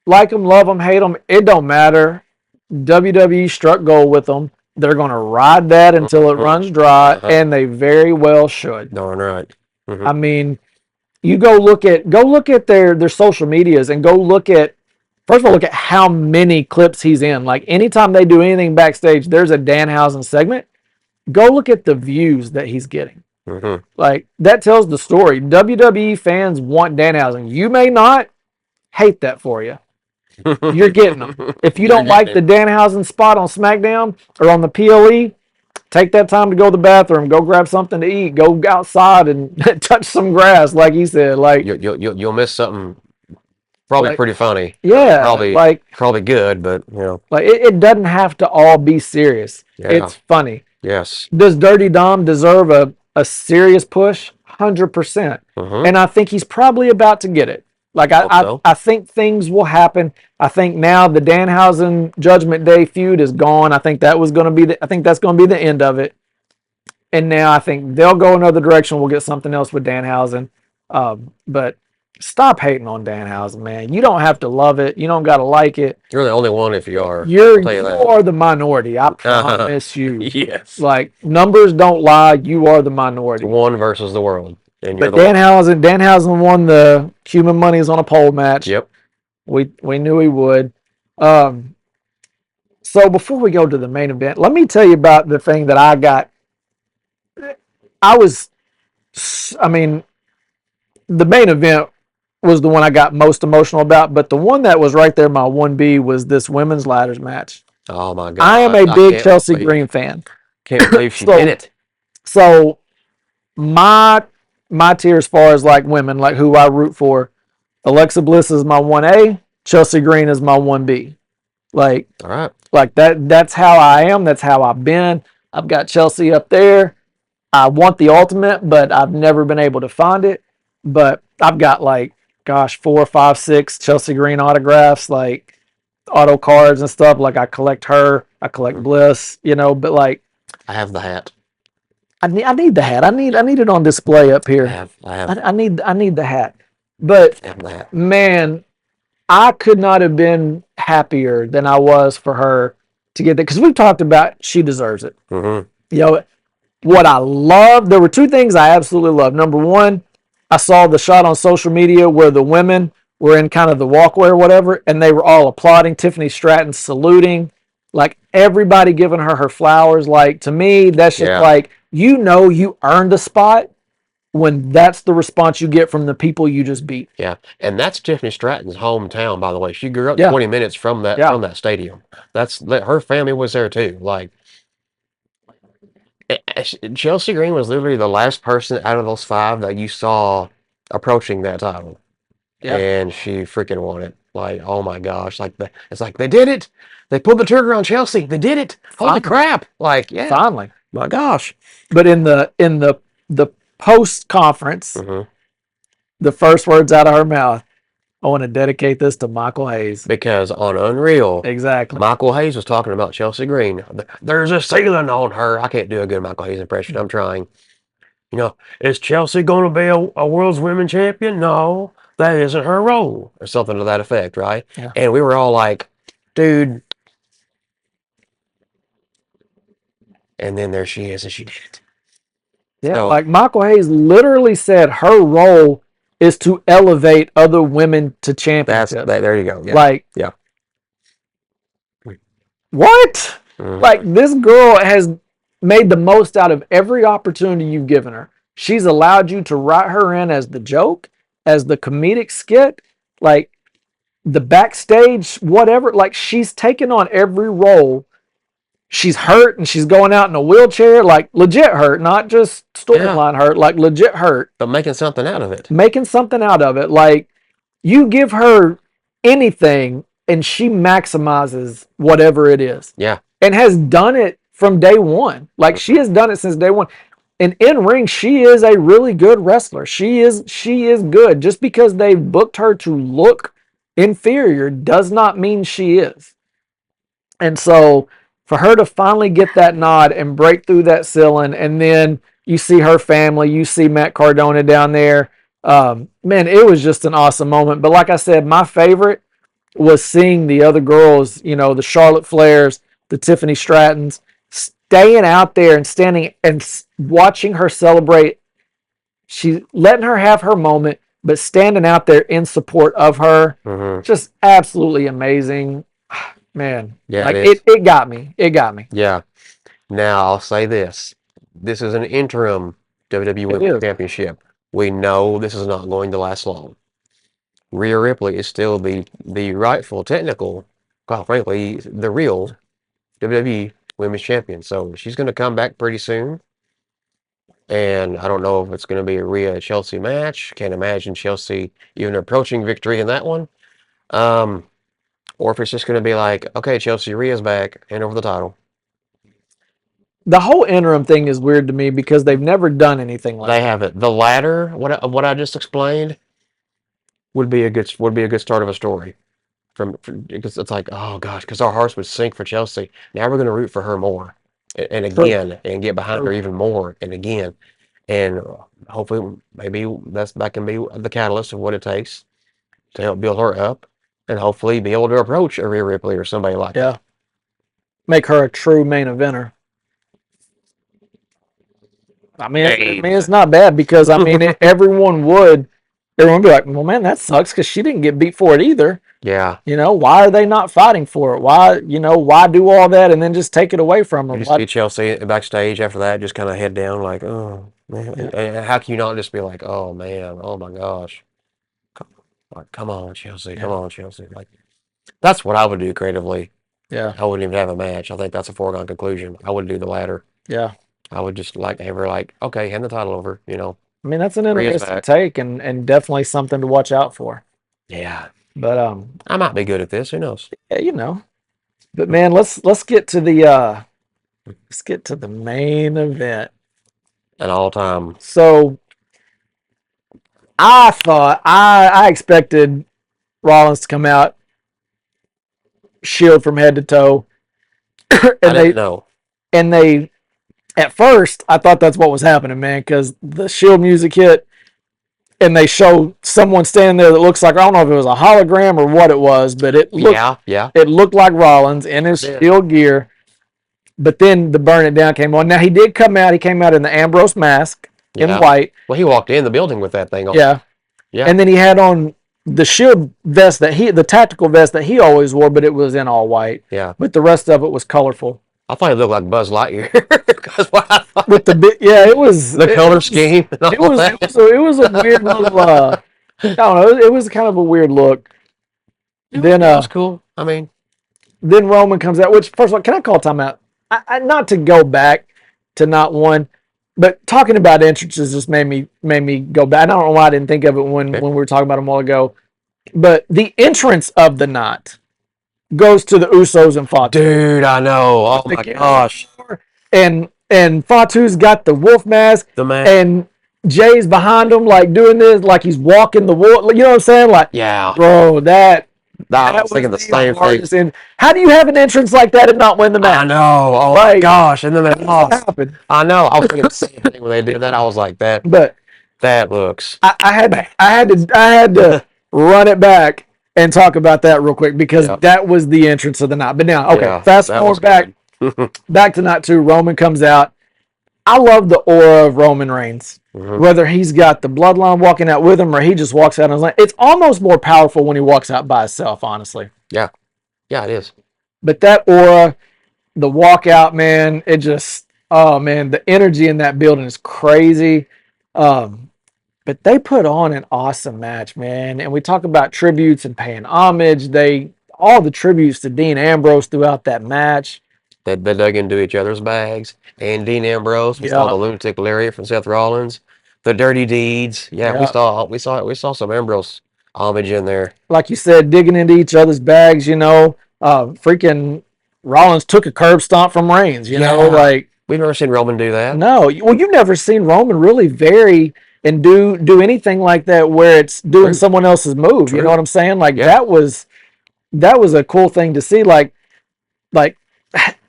like them, love them, hate them. It don't matter. WWE struck gold with them. They're going to ride that until it runs dry, and they very well should. Darn right. I mean, you go look at their social medias and go look at, first of all, look at how many clips he's in. Like anytime they do anything backstage, there's a Danhausen segment. Go look at the views that he's getting. Like that tells the story. WWE fans want Danhausen. You may not hate that for you. You're getting them. If you don't like the Danhausen spot on SmackDown or on the PLE, take that time to go to the bathroom, go grab something to eat, go outside and touch some grass, like he said. Like you'll miss something probably like, pretty funny. Yeah, probably good, but you know, like it doesn't have to all be serious. Yeah. It's funny. Yes. Does Dirty Dom deserve a serious push? 100%. And I think he's probably about to get it. Like I think things will happen. I think now the Danhausen Judgment Day feud is gone. I think that's going to be the end of it. And now I think they'll go another direction. We'll get something else with Danhausen. But stop hating on Danhausen, man. You don't have to love it. You don't got to like it. You're the only one if you are. You are the minority. I promise you. Yes. Like numbers don't lie. You are the minority. One versus the world. And but Danhausen won the human monies on a pole match. Yep. We knew he would. So before we go to the main event, let me tell you about the thing that I got. I mean, the main event was the one I got most emotional about, but the one that was right there, my 1B, was this women's ladders match. Oh my God. I am a big Chelsea Green fan. Can't believe she did it. So my tier as far as like women, like who I root for, Alexa Bliss is my 1A, Chelsea Green is my 1B. Like, all right. Like that's how I am. That's how I've been. I've got Chelsea up there. I want the ultimate, but I've never been able to find it. But I've got 4, 5, 6 Chelsea Green autographs, like auto cards and stuff. Like I collect her, I collect Bliss, but like I have the hat. I need the hat. I need it on display up here. I have. I need the hat. But I have the hat. Man, I could not have been happier than I was for her to get that, because we've talked about she deserves it. What I love, there were two things I absolutely love. Number one, I saw the shot on social media where the women were in kind of the walkway or whatever, and they were all applauding, Tiffany Stratton saluting, like everybody giving her flowers. Like, to me, that's just like, you earned a spot when that's the response you get from the people you just beat. Yeah, and that's Tiffany Stratton's hometown, by the way. She grew up 20 minutes from that stadium. Her family was there too. Like, Chelsea Green was literally the last person out of those 5 that you saw approaching that title. Yeah. And she freaking won it. Like, oh my gosh. It's like they did it. They pulled the trigger on Chelsea. They did it. Holy crap. Like, yeah. Finally. My gosh. But in the post conference, the first words out of her mouth, I want to dedicate this to Michael Hayes. Because on Unreal, exactly, Michael Hayes was talking about Chelsea Green. There's a ceiling on her. I can't do a good Michael Hayes impression. I'm trying. Is Chelsea going to be a world's women champion? No, that isn't her role. Or something to that effect, right? Yeah. And we were all like, dude. And then there she is, and she did it. Yeah, so, like Michael Hayes literally said her role is to elevate other women to championships. There you go. Yeah. Like, yeah. What? Like, this girl has made the most out of every opportunity you've given her. She's allowed you to write her in as the joke, as the comedic skit, like the backstage, whatever. Like, she's taken on every role. She's hurt and she's going out in a wheelchair, like legit hurt, not just storyline hurt, like legit hurt. But making something out of it. Making something out of it. Like, you give her anything and she maximizes whatever it is. Yeah. And has done it from day one. Like, she has done it since day one. And in ring, she is a really good wrestler. She is good. Just because they booked her to look inferior does not mean she is. And so for her to finally get that nod and break through that ceiling, and then you see her family, you see Matt Cardona down there. Man, it was just an awesome moment. But like I said, my favorite was seeing the other girls, you know, the Charlotte Flairs, the Tiffany Strattons, staying out there and standing and watching her celebrate. She's letting her have her moment, but standing out there in support of her. Just absolutely amazing. Man, yeah, like it got me. It got me. Yeah. Now I'll say this: this is an interim WWE Women's Championship. We know this is not going to last long. Rhea Ripley is still the rightful, technical, quite frankly, the real WWE Women's Champion. So she's going to come back pretty soon. And I don't know if it's going to be a Rhea Chelsea match. Can't imagine Chelsea even approaching victory in that one. Or if it's just going to be like, okay, Chelsea, Rhea's back, hand over the title. The whole interim thing is weird to me because they've never done anything like that. They haven't. The ladder, what I just explained, would be a good start of a story. Because it's like, oh gosh, because our hearts would sink for Chelsea. Now we're going to root for her more, and again, and get behind her even more, and again, and hopefully maybe that can be the catalyst of what it takes to help build her up. And hopefully be able to approach a Rhea Ripley or somebody like that. Make her a true main eventer. I mean, it's not bad because, I mean, everyone would be like, well, man, that sucks because she didn't get beat for it either. Yeah. You know, why are they not fighting for it? Why do all that and then just take it away from her? You just see Chelsea backstage after that, just kind of head down like, oh, man. And how can you not just be like, oh, man, oh, my gosh. Like, come on, Chelsea. Come on, Chelsea. Like, that's what I would do creatively. Yeah. I wouldn't even have a match. I think that's a foregone conclusion. I would do the ladder. Yeah. I would just like have her like, okay, hand the title over, you know. I mean, that's an interesting take and definitely something to watch out for. Yeah. But I might be good at this. Who knows? Yeah, you know. But man, let's get to the main event. An all-time. So I thought I expected Rollins to come out Shield from head to toe. I didn't know. And they, at first, I thought that's what was happening, man, because the Shield music hit and they show someone standing there that looks like, I don't know if it was a hologram or what it was, but it looked, it looked like Rollins in his Shield gear. But then the Burn It Down came on. Now, he did come out. He came out in the Ambrose mask in white. Well, he walked in the building with that thing on. Yeah. And then he had on the Shield vest the tactical vest that he always wore, but it was in all white. Yeah. But the rest of it was colorful. I thought he looked like Buzz Lightyear. That's what I thought. With it was the color scheme. It was a weird little. I don't know. It was kind of a weird look. Then that was cool. I mean, then Roman comes out. Which, first of all, can I call timeout? Not to go back to not one, but talking about entrances just made me go back. I don't know why I didn't think of it when we were talking about them a while ago. But the entrance of the night goes to the Usos and Fatu. Dude, I know. Oh my gosh. And Fatu's got the wolf mask. The mask. And Jay's behind him, like doing this, like he's walking the wolf. You know what I'm saying? Like, yeah, bro, that I was thinking the same thing. How do you have an entrance like that and not win the match? I know. Oh my gosh. And then they lost. Happened. I know. I was thinking the same thing when they did that. I was like that. But that looks. I had to run it back and talk about that real quick because that was the entrance of the night. But now, okay, fast forward back to night 2. Roman comes out. I love the aura of Roman Reigns. Whether he's got the bloodline walking out with him or he just walks out on his line. It's almost more powerful when he walks out by himself, honestly. Yeah. Yeah, it is. But that aura, the walkout, man, it just, oh man, the energy in that building is crazy. But they put on an awesome match, man. And we talk about tributes and paying homage. All the tributes to Dean Ambrose throughout that match. They dug into each other's bags. And Dean Ambrose, we saw Yeah, the lunatic lariat from Seth Rollins, the dirty deeds. Yeah, yeah. we saw some Ambrose homage in there. Like you said, digging into each other's bags, freaking Rollins took a curb stomp from Reigns, like, We've never seen Roman do that. no. Well, you've never seen Roman really vary and do anything like that where it's doing True. someone else's move. You True. know what I'm saying? Like Yeah. that was a cool thing to see. Like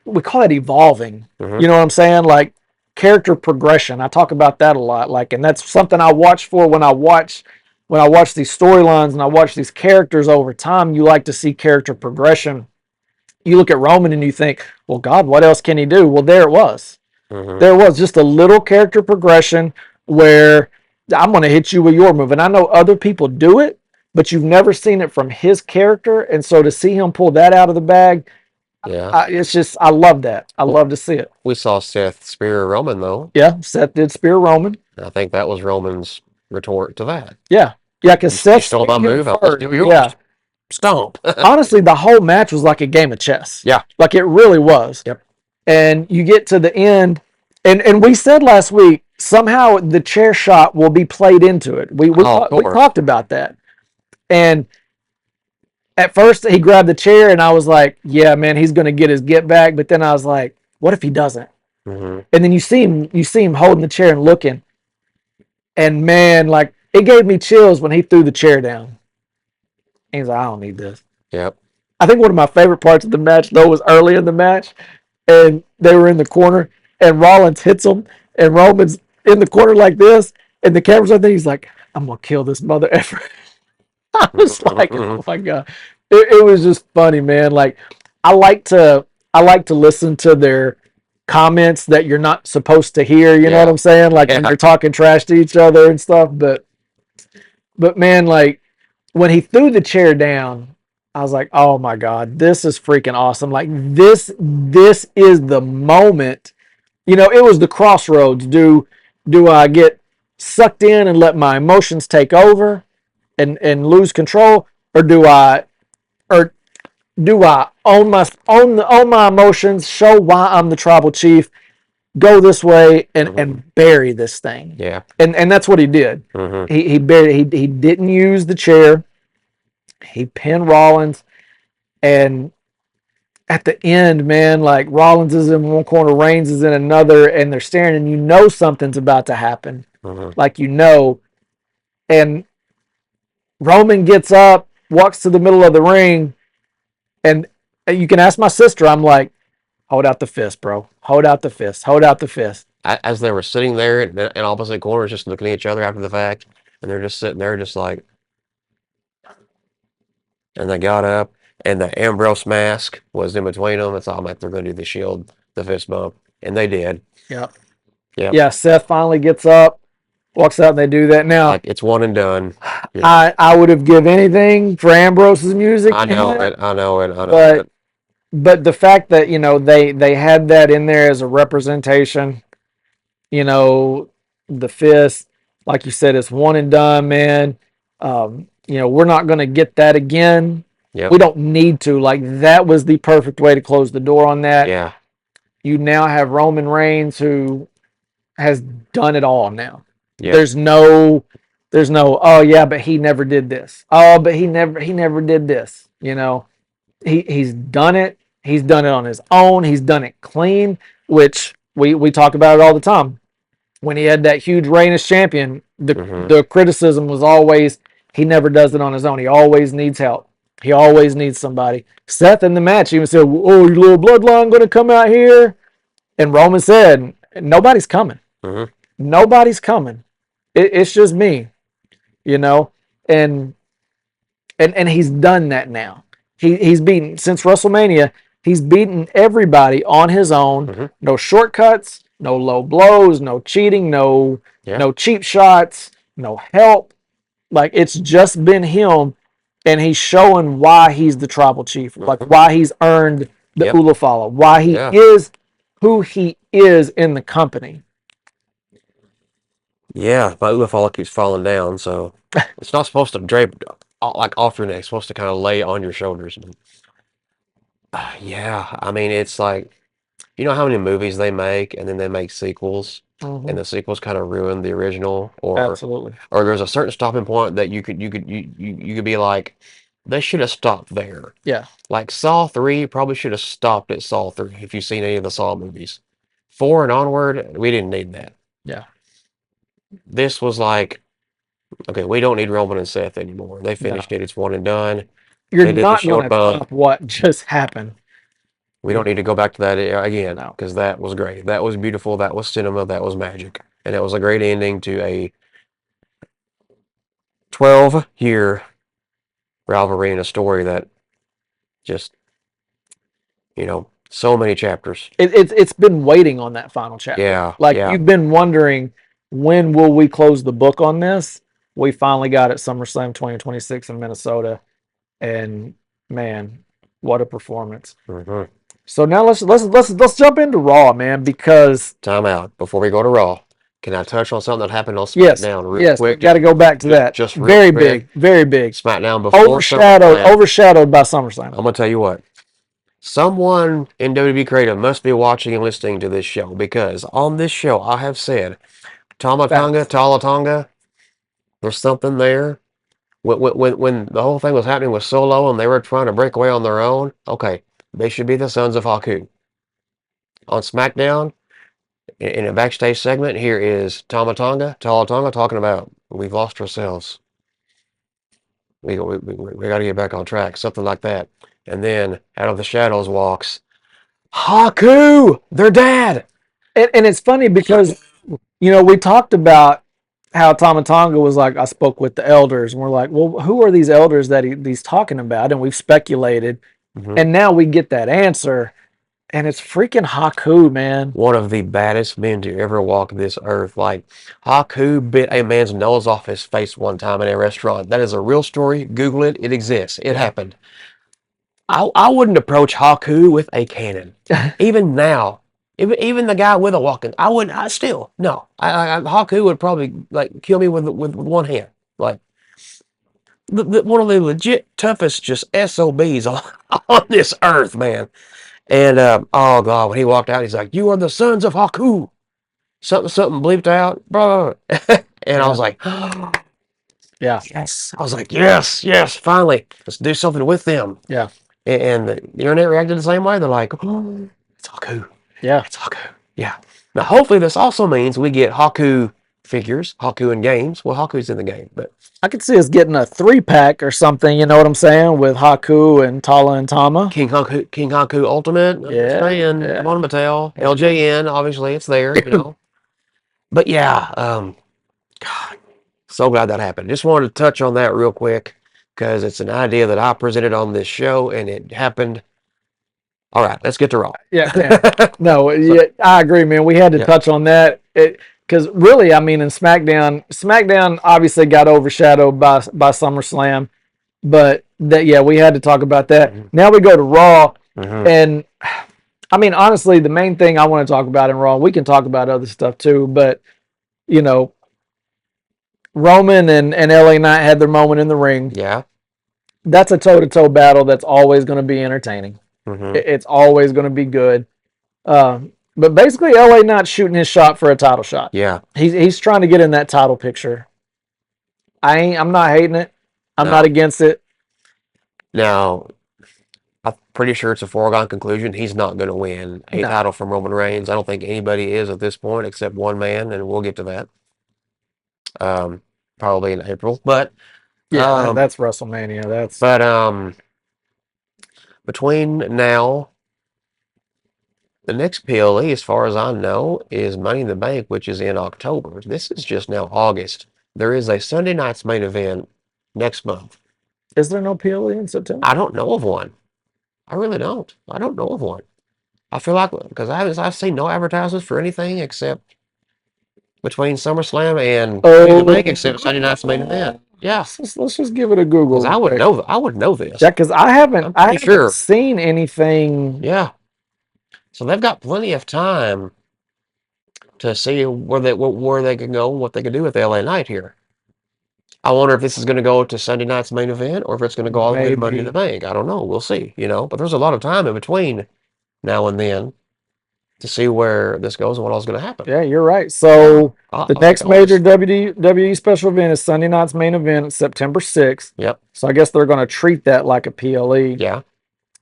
we call it evolving. Mhm. You know what I'm saying? Like character progression. I talk about that a lot. Like, and that's something I watch for when I watch these storylines and I watch these characters over time. You like to see character progression. You look at Roman and you think, well, God, what else can he do? Well, there it was. Mhm. There was just a little character progression where I'm going to hit you with your move. And I know other people do it, but you've never seen it from his character. And so to see him pull that out of the bag, Yeah. it's just, I love that. I love to see it. We saw Seth spear Roman though. Yeah, Seth did spear Roman. I think that was Roman's retort to that. Yeah. Yeah, because You Seth stole my move. Let's first. do yours. Yeah. Stomp. Honestly, the whole match was like a game of chess. Yeah. Like it really was. Yep. And you get to the end, and we said last week, somehow the chair shot will be played into it. We talked about that. And at first he grabbed the chair and I was like, yeah, man, he's going to get his get back. But then I was like, what if he doesn't? Mm-hmm. And then you see him holding the chair and looking. And man, like it gave me chills when he threw the chair down. He's like, I don't need this. Yep. I think one of my favorite parts of the match though was early in the match, and they were in the corner, and Rollins hits him, and Roman's in the corner like this, and the camera's on there. He's like, "I'm gonna kill this mother effer." I was like, "Oh my god!" It was just funny, man. Like, I like to listen to their comments that you're not supposed to hear. You know what I'm saying? Like when you're talking trash to each other and stuff. But man, like when he threw the chair down, I was like, oh my God, this is freaking awesome. Like this is the moment, it was the crossroads. Do I get sucked in and let my emotions take over and lose control? Or do I own my emotions, show why I'm the tribal chief, go this way and bury this thing? Yeah. And that's what he did. Mm-hmm. He buried, he didn't use the chair. He pinned Rollins, and at the end, man, like Rollins is in one corner, Reigns is in another, and they're staring, and something's about to happen. Like and Roman gets up, walks to the middle of the ring, and you can ask my sister, I'm like, hold out the fist, bro. Hold out the fist. Hold out the fist. As they were sitting there in opposite corners, just looking at each other after the fact, and they're just sitting there, just like, and they got up, and the Ambrose mask was in between them. It's all like they're going to do the shield, the fist bump, and they did. Yep. Yep. Yeah, Seth finally gets up, walks out, and they do that. Now, like it's one and done. Yeah. I would have given anything for Ambrose's music. I know it. But the fact that they had that in there as a representation, the fist, like you said, it's one and done, man. We're not going to get that again. Yep. We don't need to. Like that was the perfect way to close the door on that. Yeah. You now have Roman Reigns who has done it all now. Yep. There's no, oh yeah, but he never did this. Oh, but he never did this. He's done it. He's done it on his own. He's done it clean, which we talk about it all the time. When he had that huge reign as champion, the criticism was always he never does it on his own. He always needs help. He always needs somebody. Seth in the match even said, "Oh, your little bloodline going to come out here?" And Roman said, "Nobody's coming. Nobody's coming. It's just me." And he's done that now. He's beaten since WrestleMania. He's beaten everybody on his own. No shortcuts, no low blows, no cheating, no cheap shots, no help. Like it's just been him, and he's showing why he's the tribal chief, like why he's earned the Yep. Ulafala, why he Yeah. is who he is in the company. Yeah, my Ulafala keeps falling down, so it's not supposed to drape like off your neck. It's supposed to kind of lay on your shoulders. Yeah, I mean, it's like, you know how many movies they make and then they make sequels, and the sequels kind of ruin the original, Absolutely. or there's a certain stopping point that you could be like, they should have stopped there. Yeah. Like Saw 3 probably should have stopped at Saw 3 if you've seen any of the Saw movies. 4 and onward, we didn't need that. Yeah. This was like, okay, we don't need Roman and Seth anymore. They finished it. It's one and done. You're They did the not going short to bump. top what just happened. We don't need to go back to that again No. because that was great. That was beautiful. That was cinema. That was magic. And that was a great ending to a 12-year rivalry and a story that just, so many chapters. It's been waiting on that final chapter. Yeah. Like yeah. you've been wondering, when will we close the book on this? We finally got it SummerSlam 2026 in Minnesota, and man, what a performance! Mhm. So now let's jump into Raw, man, because Time out. Before we go to Raw, can I touch on something that happened on yes, SmackDown real yes, quick? got to go back to that. Just real very quick. big, very big. SmackDown before Overshadowed by SummerSlam. I'm going to tell you what. Someone in WWE Creative must be watching and listening to this show, because on this show I have said, Talatonga, there's something there. When the whole thing was happening with Solo and they were trying to break away on their own, okay, they should be the Sons of Haku. On SmackDown, in a backstage segment, here is Talatonga talking about, we've lost ourselves. We got to get back on track, something like that. And then out of the shadows walks Haku, their dad. And it's funny because, we talked about how Tamatonga was like, I spoke with the elders, and we're like, well, who are these elders that he's talking about? And we've speculated, and now we get that answer, and it's freaking Haku, man. One of the baddest men to ever walk this earth. Like, Haku bit a man's nose off his face one time in a restaurant. That is a real story. Google it. It exists. It happened. I wouldn't approach Haku with a cannon. Even now. Even the guy with a walking, I wouldn't. Haku would probably like kill me with one hand. Like one of the legit toughest just SOBs on this earth, man. And oh god, when he walked out, he's like, "You are the sons of Haku." Something bleeped out, bro. And I was like, yeah, yes. I was like, yes, finally, let's do something with them. Yeah. And the internet reacted the same way. They're like, oh, it's Haku. Yeah. It's Haku. Yeah. Now, hopefully, this also means we get Haku figures, Haku in games. Well, Haku's in the game, but I could see us getting a 3-pack or something. You know what I'm saying? With Haku and Tala and Tama. King Haku Ultimate. I'm just saying, come on, Mattel. LJN, obviously, it's there. But yeah, God, so glad that happened. Just wanted to touch on that real quick because it's an idea that I presented on this show, and it happened. All right, let's get to Raw. Yeah. No, I agree, man. We had to touch on that. Because really, I mean, in SmackDown obviously got overshadowed by SummerSlam, but we had to talk about that. Mm-hmm. Now we go to Raw, and I mean, honestly, the main thing I want to talk about in Raw, we can talk about other stuff too, but Roman and LA Knight had their moment in the ring. Yeah, that's a toe-to-toe battle that's always going to be entertaining. Mm-hmm. It's always going to be good. But basically, LA Knight's shooting his shot for a title shot. Yeah. He's trying to get in that title picture. I'm not hating it. I'm not against it. Now, I'm pretty sure it's a foregone conclusion. He's not going to win a title from Roman Reigns. I don't think anybody is at this point except one man, and we'll get to that. Probably in April. But that's WrestleMania. Between now, the next PLE, as far as I know, is Money in the Bank, which is in October. This is just now August. There is a Sunday night's main event next month. Is there no PLE in September? I don't know of one. I really don't. I don't know of one. I feel like, because I've seen no advertisements for anything except between SummerSlam and Money in the Bank, except Sunday night's main event. Yeah, Let's just give it a Google. because I would know. I would know this. Yeah, because I haven't pretty sure. seen anything. Yeah. So they've got plenty of time to see where they can go, what they can do with the LA Knight here. I wonder if this is going to go to Sunday night's main event or if it's going to go all the way to Money in the Bank. I don't know. We'll see. But there's a lot of time in between now and then to see where this goes and what all's going to happen. Yeah, you're right. So the next major August. WWE special event is Sunday night's main event, September 6th. Yep. So I guess they're going to treat that like a PLE. Yeah.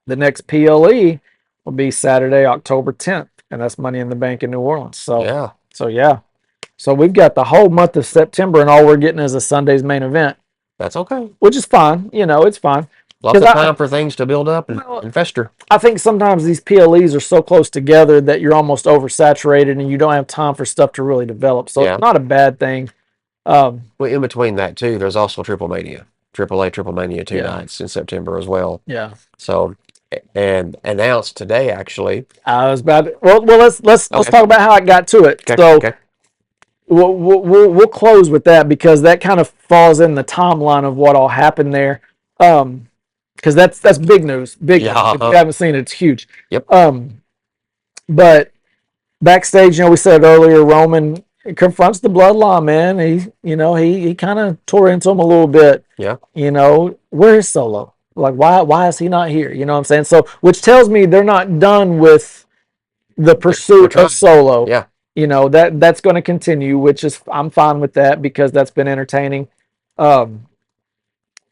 The next PLE will be Saturday, October 10th, and that's Money in the Bank in New Orleans. So yeah. So we've got the whole month of September, and all we're getting is a Sunday's main event. That's okay. Which is fine. It's fine. Lots of time for things to build up and fester. I think sometimes these PLEs are so close together that you're almost oversaturated and you don't have time for stuff to really develop. So it's not a bad thing. Well, in between that, too, there's also Triple Mania. Triple Mania 2 nights in September as well. Yeah. So, and announced today, actually. I was about to, well, let's talk about how I got to it. Okay. We'll close with that because that kind of falls in the timeline of what all happened there. Because that's big news. Big news. If you haven't seen it, it's huge. Yep. But backstage, we said earlier, Roman confronts the bloodline, man. He kind of tore into him a little bit. Yeah. Where is Solo? Like, why is he not here? You know what I'm saying? So, which tells me they're not done with the pursuit of Solo. Yeah. That's going to continue, which is, I'm fine with that because that's been entertaining.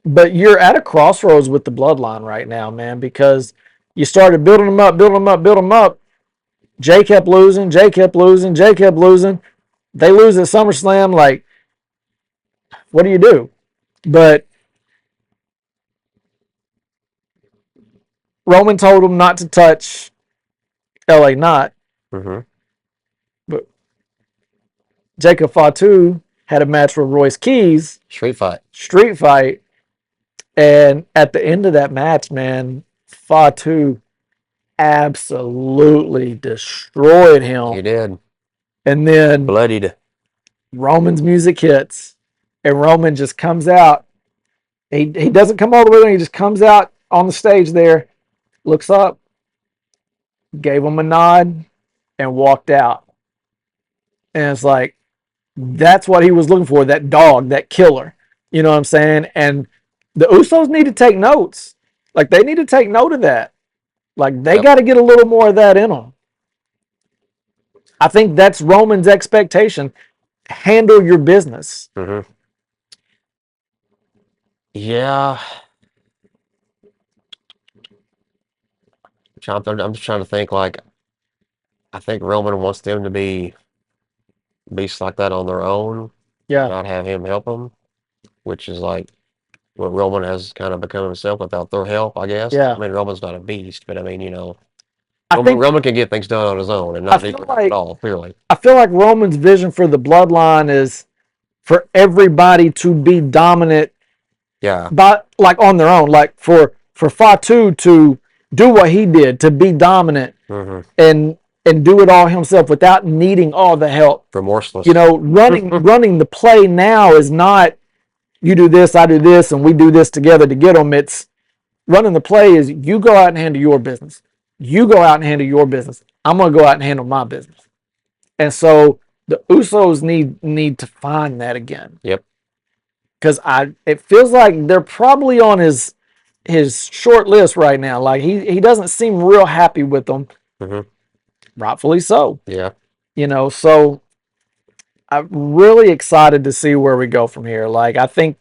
But you're at a crossroads with the bloodline right now, man, because you started building them up. Jay kept losing. They lose at SummerSlam. Like, what do you do? But Roman told him not to touch LA Knight. Mm-hmm. But Jacob Fatu had a match with Royce Keys. Street fight. And at the end of that match, man, Fatu absolutely destroyed him. He did. And then bloodied. Roman's music hits. And Roman just comes out. He doesn't come all the way in. He just comes out on the stage there, looks up, gave him a nod, and walked out. And it's like, that's what he was looking for, that dog, that killer. You know what I'm saying? And the Usos need to take notes. Like, they need to take note of that. Like, they got to get a little more of that in them. I think that's Roman's expectation. Handle your business. Mm-hmm. Yeah. I'm just trying to think, like, I think Roman wants them to be beasts like that on their own. Yeah. Not have him help them, which is like what Roman has kind of become himself without their help, I guess. Yeah. I mean, Roman's not a beast, but I mean, Roman can get things done on his own and not need help at all, clearly. I feel like Roman's vision for the bloodline is for everybody to be dominant. Yeah. But like on their own, like for Fatu to do what he did, to be dominant and do it all himself without needing all the help. Remorseless. Running the play now is not you do this, I do this, and we do this together to get them. It's running the play is you go out and handle your business. You go out and handle your business. I'm going to go out and handle my business. And so the Usos need to find that again. Yep. Because it feels like they're probably on his short list right now. Like he doesn't seem real happy with them. Mm-hmm. Rightfully so. Yeah. So I'm really excited to see where we go from here. Like, I think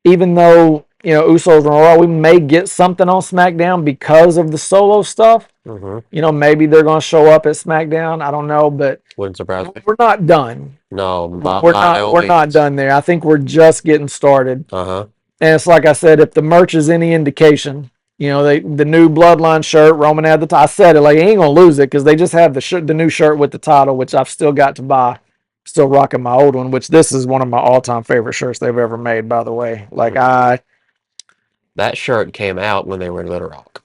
even though, Usos are all, we may get something on SmackDown because of the Solo stuff. Mm-hmm. Maybe they're going to show up at SmackDown. I don't know, but wouldn't surprise me. We're not done. No, we're not done there. I think we're just getting started. Uh-huh. And it's like I said, if the merch is any indication, the new Bloodline shirt, Roman had the I said it, like, he ain't going to lose it because they just have the new shirt with the title, which I've still got to buy. Still rocking my old one, which this is one of my all-time favorite shirts they've ever made, by the way. Like, that shirt came out when they were in Little Rock.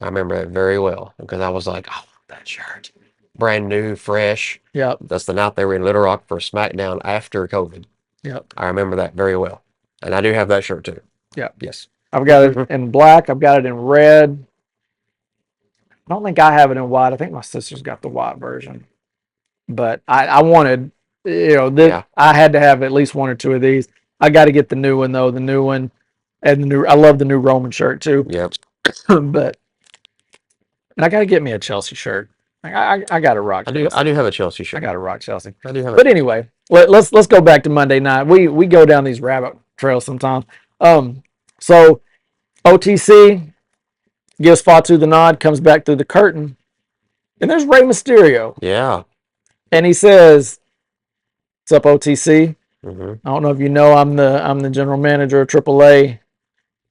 I remember it very well because I was like, oh, that shirt. Brand new, fresh. Yep. That's the night they were in Little Rock for SmackDown after COVID. Yep. I remember that very well. And I do have that shirt too. Yeah. Yes. I've got it in black. I've got it in red. I don't think I have it in white. I think my sister's got the white version. But I wanted, Yeah. I had to have at least one or two of these. I got to get the new one though. The new one, and I love the new Roman shirt too. Yep. But and I got to get me a Chelsea shirt. I got to rock. I do have a Chelsea shirt. I got to rock Chelsea. I do have But anyway, let's go back to Monday night. We go down these rabbit trails sometimes. So OTC gives Fatu the nod, comes back through the curtain, and there's Rey Mysterio, Yeah. and he says, "What's up, OTC? Mm-hmm. I don't know if you know I'm the general manager of AAA."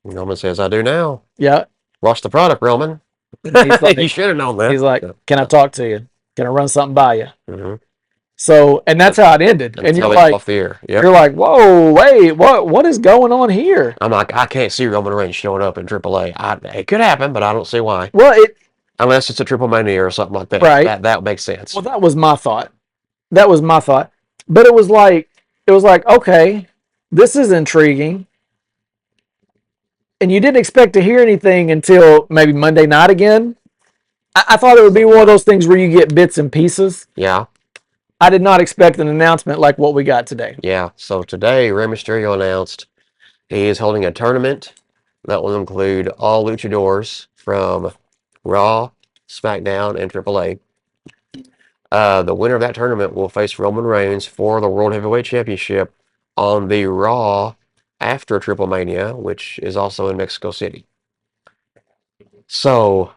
Roman says, "I do now." Yeah, Watch the product, Roman. he's like, You should have known that. he's like, "Can I talk to you? Can I run something by you?" Mm-hmm. So, and that's how it ended. And you're like, off the air. Yep. you're like, "Whoa, wait, what is going on here?" I'm like, I can't see Roman Reigns showing up in AAA. It could happen, but I don't see why. Well, Unless it's a Triple Mania or something like that. Right. That makes sense. Well, that was my thought. But it was like, okay, this is intriguing. And you didn't expect to hear anything until maybe Monday night again. I thought it would be one of those things where you get bits and pieces. Yeah. I did not expect an announcement like what we got today. Yeah. So today, Rey Mysterio announced he is holding a tournament that will include all luchadors from Raw, SmackDown, and AAA. The winner of that tournament will face Roman Reigns for the World Heavyweight Championship on the Raw after Triple Mania, which is also in Mexico City. So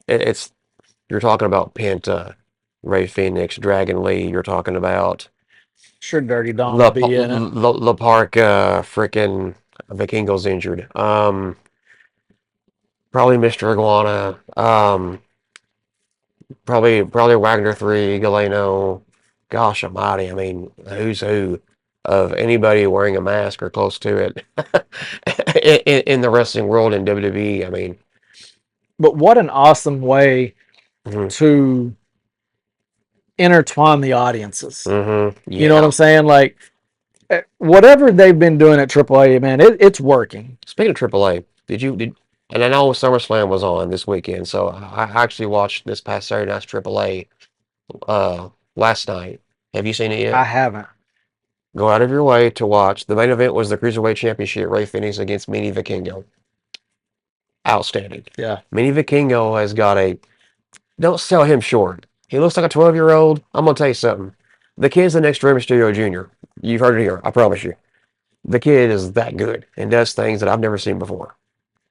you're talking about Penta, Rey Fenix, Dragon Lee. You're talking about Sure, Dirty Dom will be in it. La Park, freaking Vikingo's injured. Probably Mr. Iguana. Probably Wagner 3, Galeno. Gosh almighty, I mean, who's who of anybody wearing a mask or close to it in the wrestling world in WWE. I mean, But what an awesome way to intertwine the audiences. yeah. You know what I'm saying? Like, whatever they've been doing at AAA, man, it's working. Speaking of AAA, and I know SummerSlam was on this weekend, so I actually watched this past Saturday night's AAA last night. Have you seen it yet? I haven't. Go out of your way to watch. The main event was the Cruiserweight Championship, Rey Fenix against Mini Vikingo. Outstanding. Yeah. Mini Vikingo has got don't sell him short. He looks like a 12-year-old. I'm going to tell you something. The kid's the next Rey Mysterio Jr. You've heard it here. I promise you. The kid is that good and does things that I've never seen before.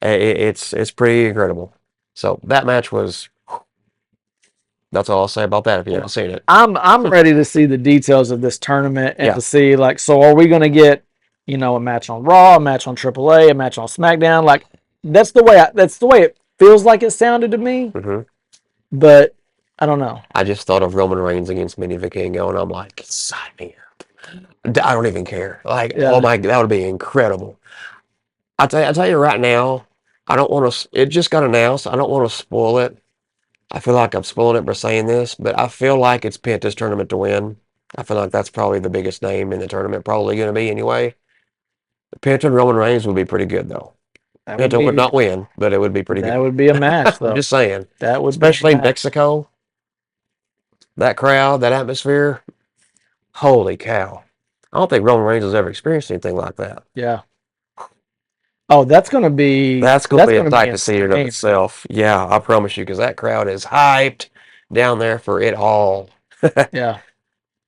It's pretty incredible. So that match was... That's all I'll say about that if you haven't seen it. I'm ready to see the details of this tournament and Yeah. to see, like, so are we going to get, a match on Raw, a match on AAA, a match on SmackDown? Like, that's the way it feels like it sounded to me. Mm-hmm. But I don't know. I just thought of Roman Reigns against Mini Vikingo, and I'm like, sign me up. I don't even care. Like, oh my, that would be incredible. I tell you right now, I don't want to. It just got announced. I don't want to spoil it. I feel like I'm spoiling it by saying this, but I feel like it's Penta's tournament to win. I feel like that's probably the biggest name in the tournament, probably going to be anyway. Penta and Roman Reigns would be pretty good, though. Penta would not win, but it would be pretty good. That would be a match, though. I'm just saying. That would, especially in Mexico. That crowd, that atmosphere. Holy cow. I don't think Roman Reigns has ever experienced anything like that. Yeah. Oh, that's going to be... That's going to be a sight to see in itself. Yeah, I promise you, because that crowd is hyped down there for it all. Yeah.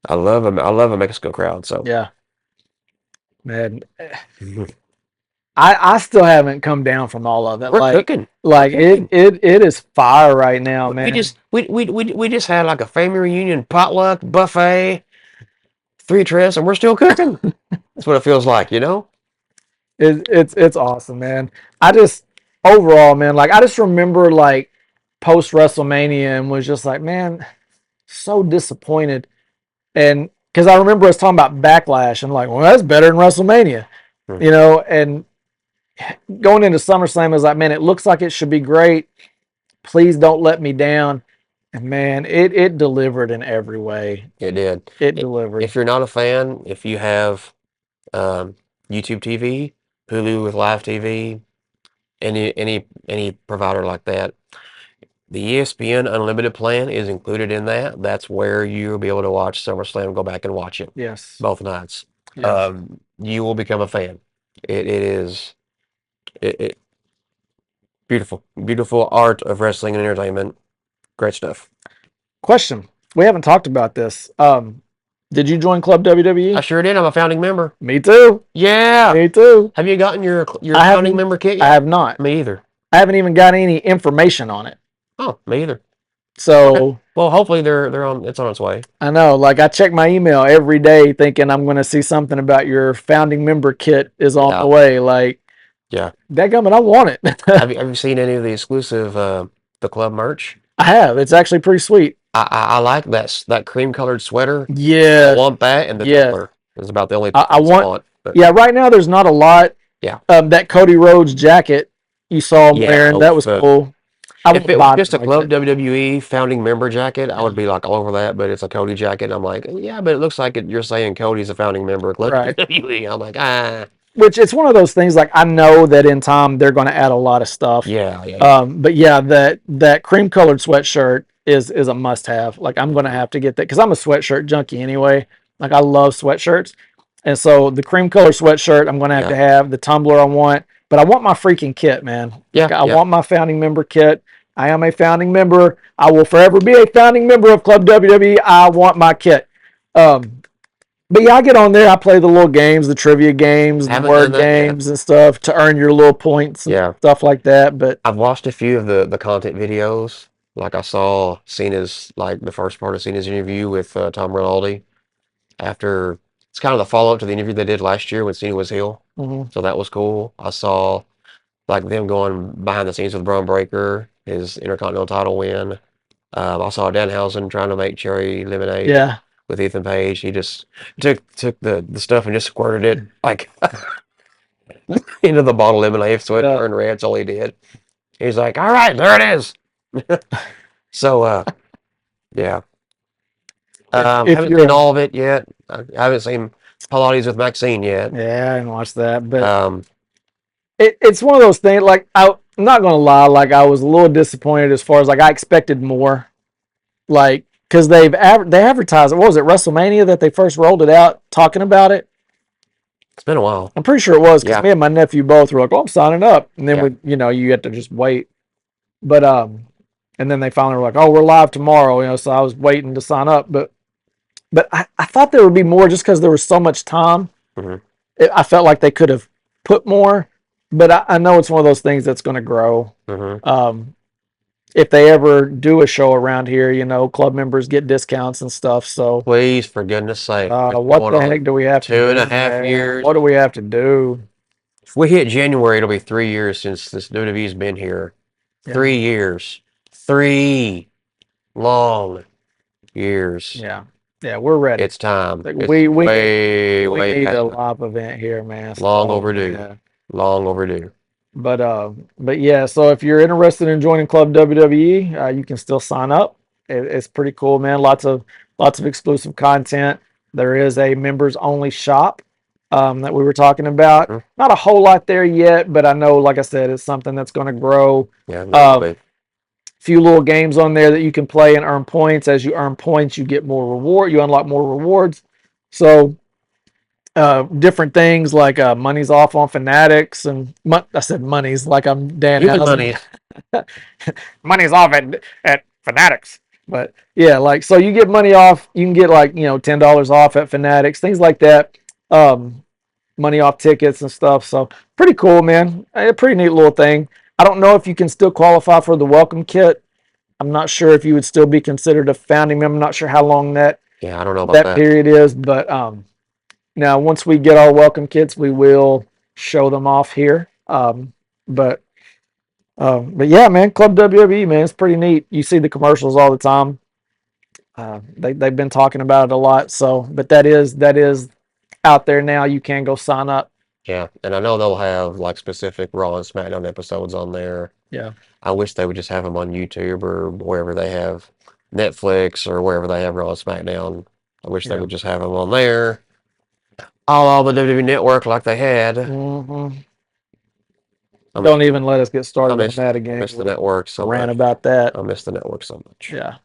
I love a Mexico crowd, so. Yeah. Man. I still haven't come down from all of it. We're cooking. Like, it is fire right now, man. We just had like a family reunion potluck buffet, 3 trips, and we're still cooking. That's what it feels like, It's awesome, man. Overall, man, like, I just remember, like, post WrestleMania and was just like, man, so disappointed. And because I remember us talking about Backlash and like, well, that's better than WrestleMania, and going into SummerSlam, I was like, man, it looks like it should be great. Please don't let me down. And man, it delivered in every way. It did. It delivered. If you're not a fan, if you have, YouTube TV, Hulu with live TV, any provider like that. The ESPN Unlimited plan is included in that. That's where you'll be able to watch SummerSlam, go back and watch it Yes. both nights. Yes. You will become a fan. It is it beautiful, beautiful art of wrestling and entertainment. Great stuff. Question. We haven't talked about this. Did you join Club I WWE? sure did. I'm a founding member. Me too. Yeah. Me too. Have you gotten your I founding haven't- member kit I yet? have not. Me either. I haven't even got any information on it. Oh, me either. So Okay. Well, hopefully they're on. It's on its way. I know, like I check my email every day thinking I'm going to see something about your founding member kit is on the way. Like, Yeah. dadgummit, I want it. Have you seen any of the exclusive the club merch? I have. It's actually pretty sweet. I like that cream colored sweater. Yeah. I want that, and the tumbler is about the only I things want. but Yeah, right now there's not a lot. Yeah. That Cody Rhodes jacket you saw him wearing, that was cool. If it was just a Club WWE founding member jacket, I would be like all over that. But it's a Cody jacket. And I'm like, yeah, but it looks like you're saying Cody's a founding member of Club WWE. I'm like, ah. Which it's one of those things. Like I know that in time they're going to add a lot of stuff. Yeah. But yeah, that cream colored sweatshirt is a must have. Like I'm going to have to get that because I'm a sweatshirt junkie anyway. Like I love sweatshirts, and so the cream colored sweatshirt I'm going to have the tumbler I want. But I want my freaking kit, man. I want my founding member kit. I am a founding member. I will forever be a founding member of Club WWE. I want my kit. But yeah, I get on there. I play the little games, the trivia games, the word games and stuff to earn your little points and stuff like that. But I've watched a few of the content videos. Like I saw Cena's, like the first part of Cena's interview with Tom Rinaldi. After it's kind of the follow up to the interview they did last year when Cena was heel. So that was cool. I saw like them going behind the scenes with Braun Breaker, his Intercontinental title win. I saw Danhausen trying to make cherry lemonade with Ethan Page. He just took the stuff and just squirted it like into the bottle of lemonade so it turned red. That's all he did. He's like, all right, there it is. So, yeah. Haven't seen all of it yet. I haven't seen Pilates with Maxine yet. Yeah, I didn't watch that. But it's one of those things, like, I'm not going to lie, like, I was a little disappointed as far as, like, I expected more. Like, because they advertised, what was it, WrestleMania that they first rolled it out talking about it? It's been a while. I'm pretty sure it was, because me and my nephew both were like, well, I'm signing up. And then, you had to just wait. But, and then they finally were like, oh, we're live tomorrow, so I was waiting to sign up. But I thought there would be more just because there was so much time. I felt like they could have put more. But I know it's one of those things that's going to grow. If they ever do a show around here, club members get discounts and stuff. So please, for goodness sake, what the heck do we have to do? 2.5 years. What do we have to do? If we hit January, it'll be 3 years since this WWE's been here. 3 years. 3 long years. Yeah, we're ready. It's time. Like, it's we way need past a live event here, man. Long overdue. Long overdue. But yeah, so if you're interested in joining Club WWE, you can still sign up. It's pretty cool, man. Lots of exclusive content. There is a members only shop that we were talking about. Not a whole lot there yet, but I know, like I said, it's something that's going to grow. Few little games on there that you can play and earn points. As you earn points, you get more reward. You unlock more rewards. So different things like money's off on Fanatics, and I said money's like I'm Dan Housen. Money's off at Fanatics. But yeah, like, so you get money off. You can get like $10 off at Fanatics, things like that. Money off tickets and stuff. So pretty cool, man. A pretty neat little thing. I don't know if you can still qualify for the welcome kit. I'm not sure if you would still be considered a founding member. I'm not sure how long that I don't know about that period is, but now once we get our welcome kits, we will show them off here. But yeah, man, Club WWE, man, it's pretty neat. You see the commercials all the time. They've been talking about it a lot. So, but that is out there now. You can go sign up. Yeah, and I know they'll have like specific Raw and SmackDown episodes on there. Yeah. I wish they would just have them on YouTube or wherever they have Netflix or wherever they have Raw and SmackDown. I wish they would just have them on there. all the WWE Network like they had. Mm-hmm. I Don't even let us get started miss, on that again. I miss the network so Rant much. about that. I miss the network so much. Yeah.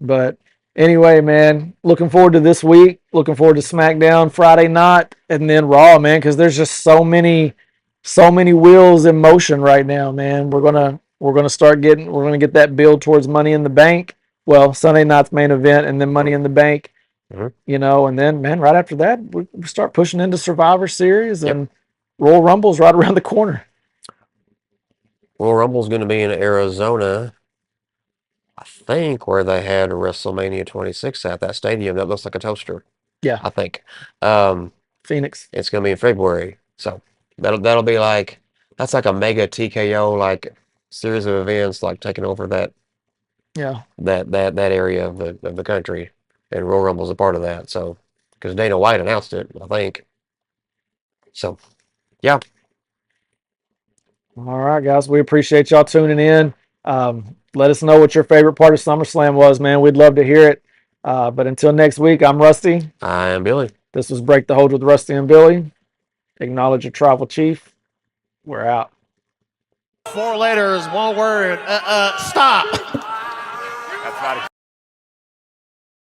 But anyway, man, looking forward to this week. Looking forward to SmackDown Friday night and then Raw, man, because there's just so many wheels in motion right now, man. We're gonna get that build towards Money in the Bank. Well, Sunday night's main event and then Money in the Bank. Mhm. You know, and then man, right after that, we start pushing into Survivor Series and Royal Rumble's right around the corner. Royal Rumble's going to be in Arizona, I think, where they had WrestleMania 26 at that stadium that looks like a toaster. Yeah, I think. Phoenix. It's going to be in February, so that'll be like that's like a mega TKO like series of events like taking over that Yeah. that area of the country, and Royal Rumble's a part of that. So because Dana White announced it, I think. So yeah, All right, guys. We appreciate y'all tuning in. Let us know what your favorite part of SummerSlam was, man. We'd love to hear it. But until next week, I'm Rusty. I am Billy. This was Break the Hold with Rusty and Billy. Acknowledge your tribal chief. We're out. 4 letters, 1 word. Stop.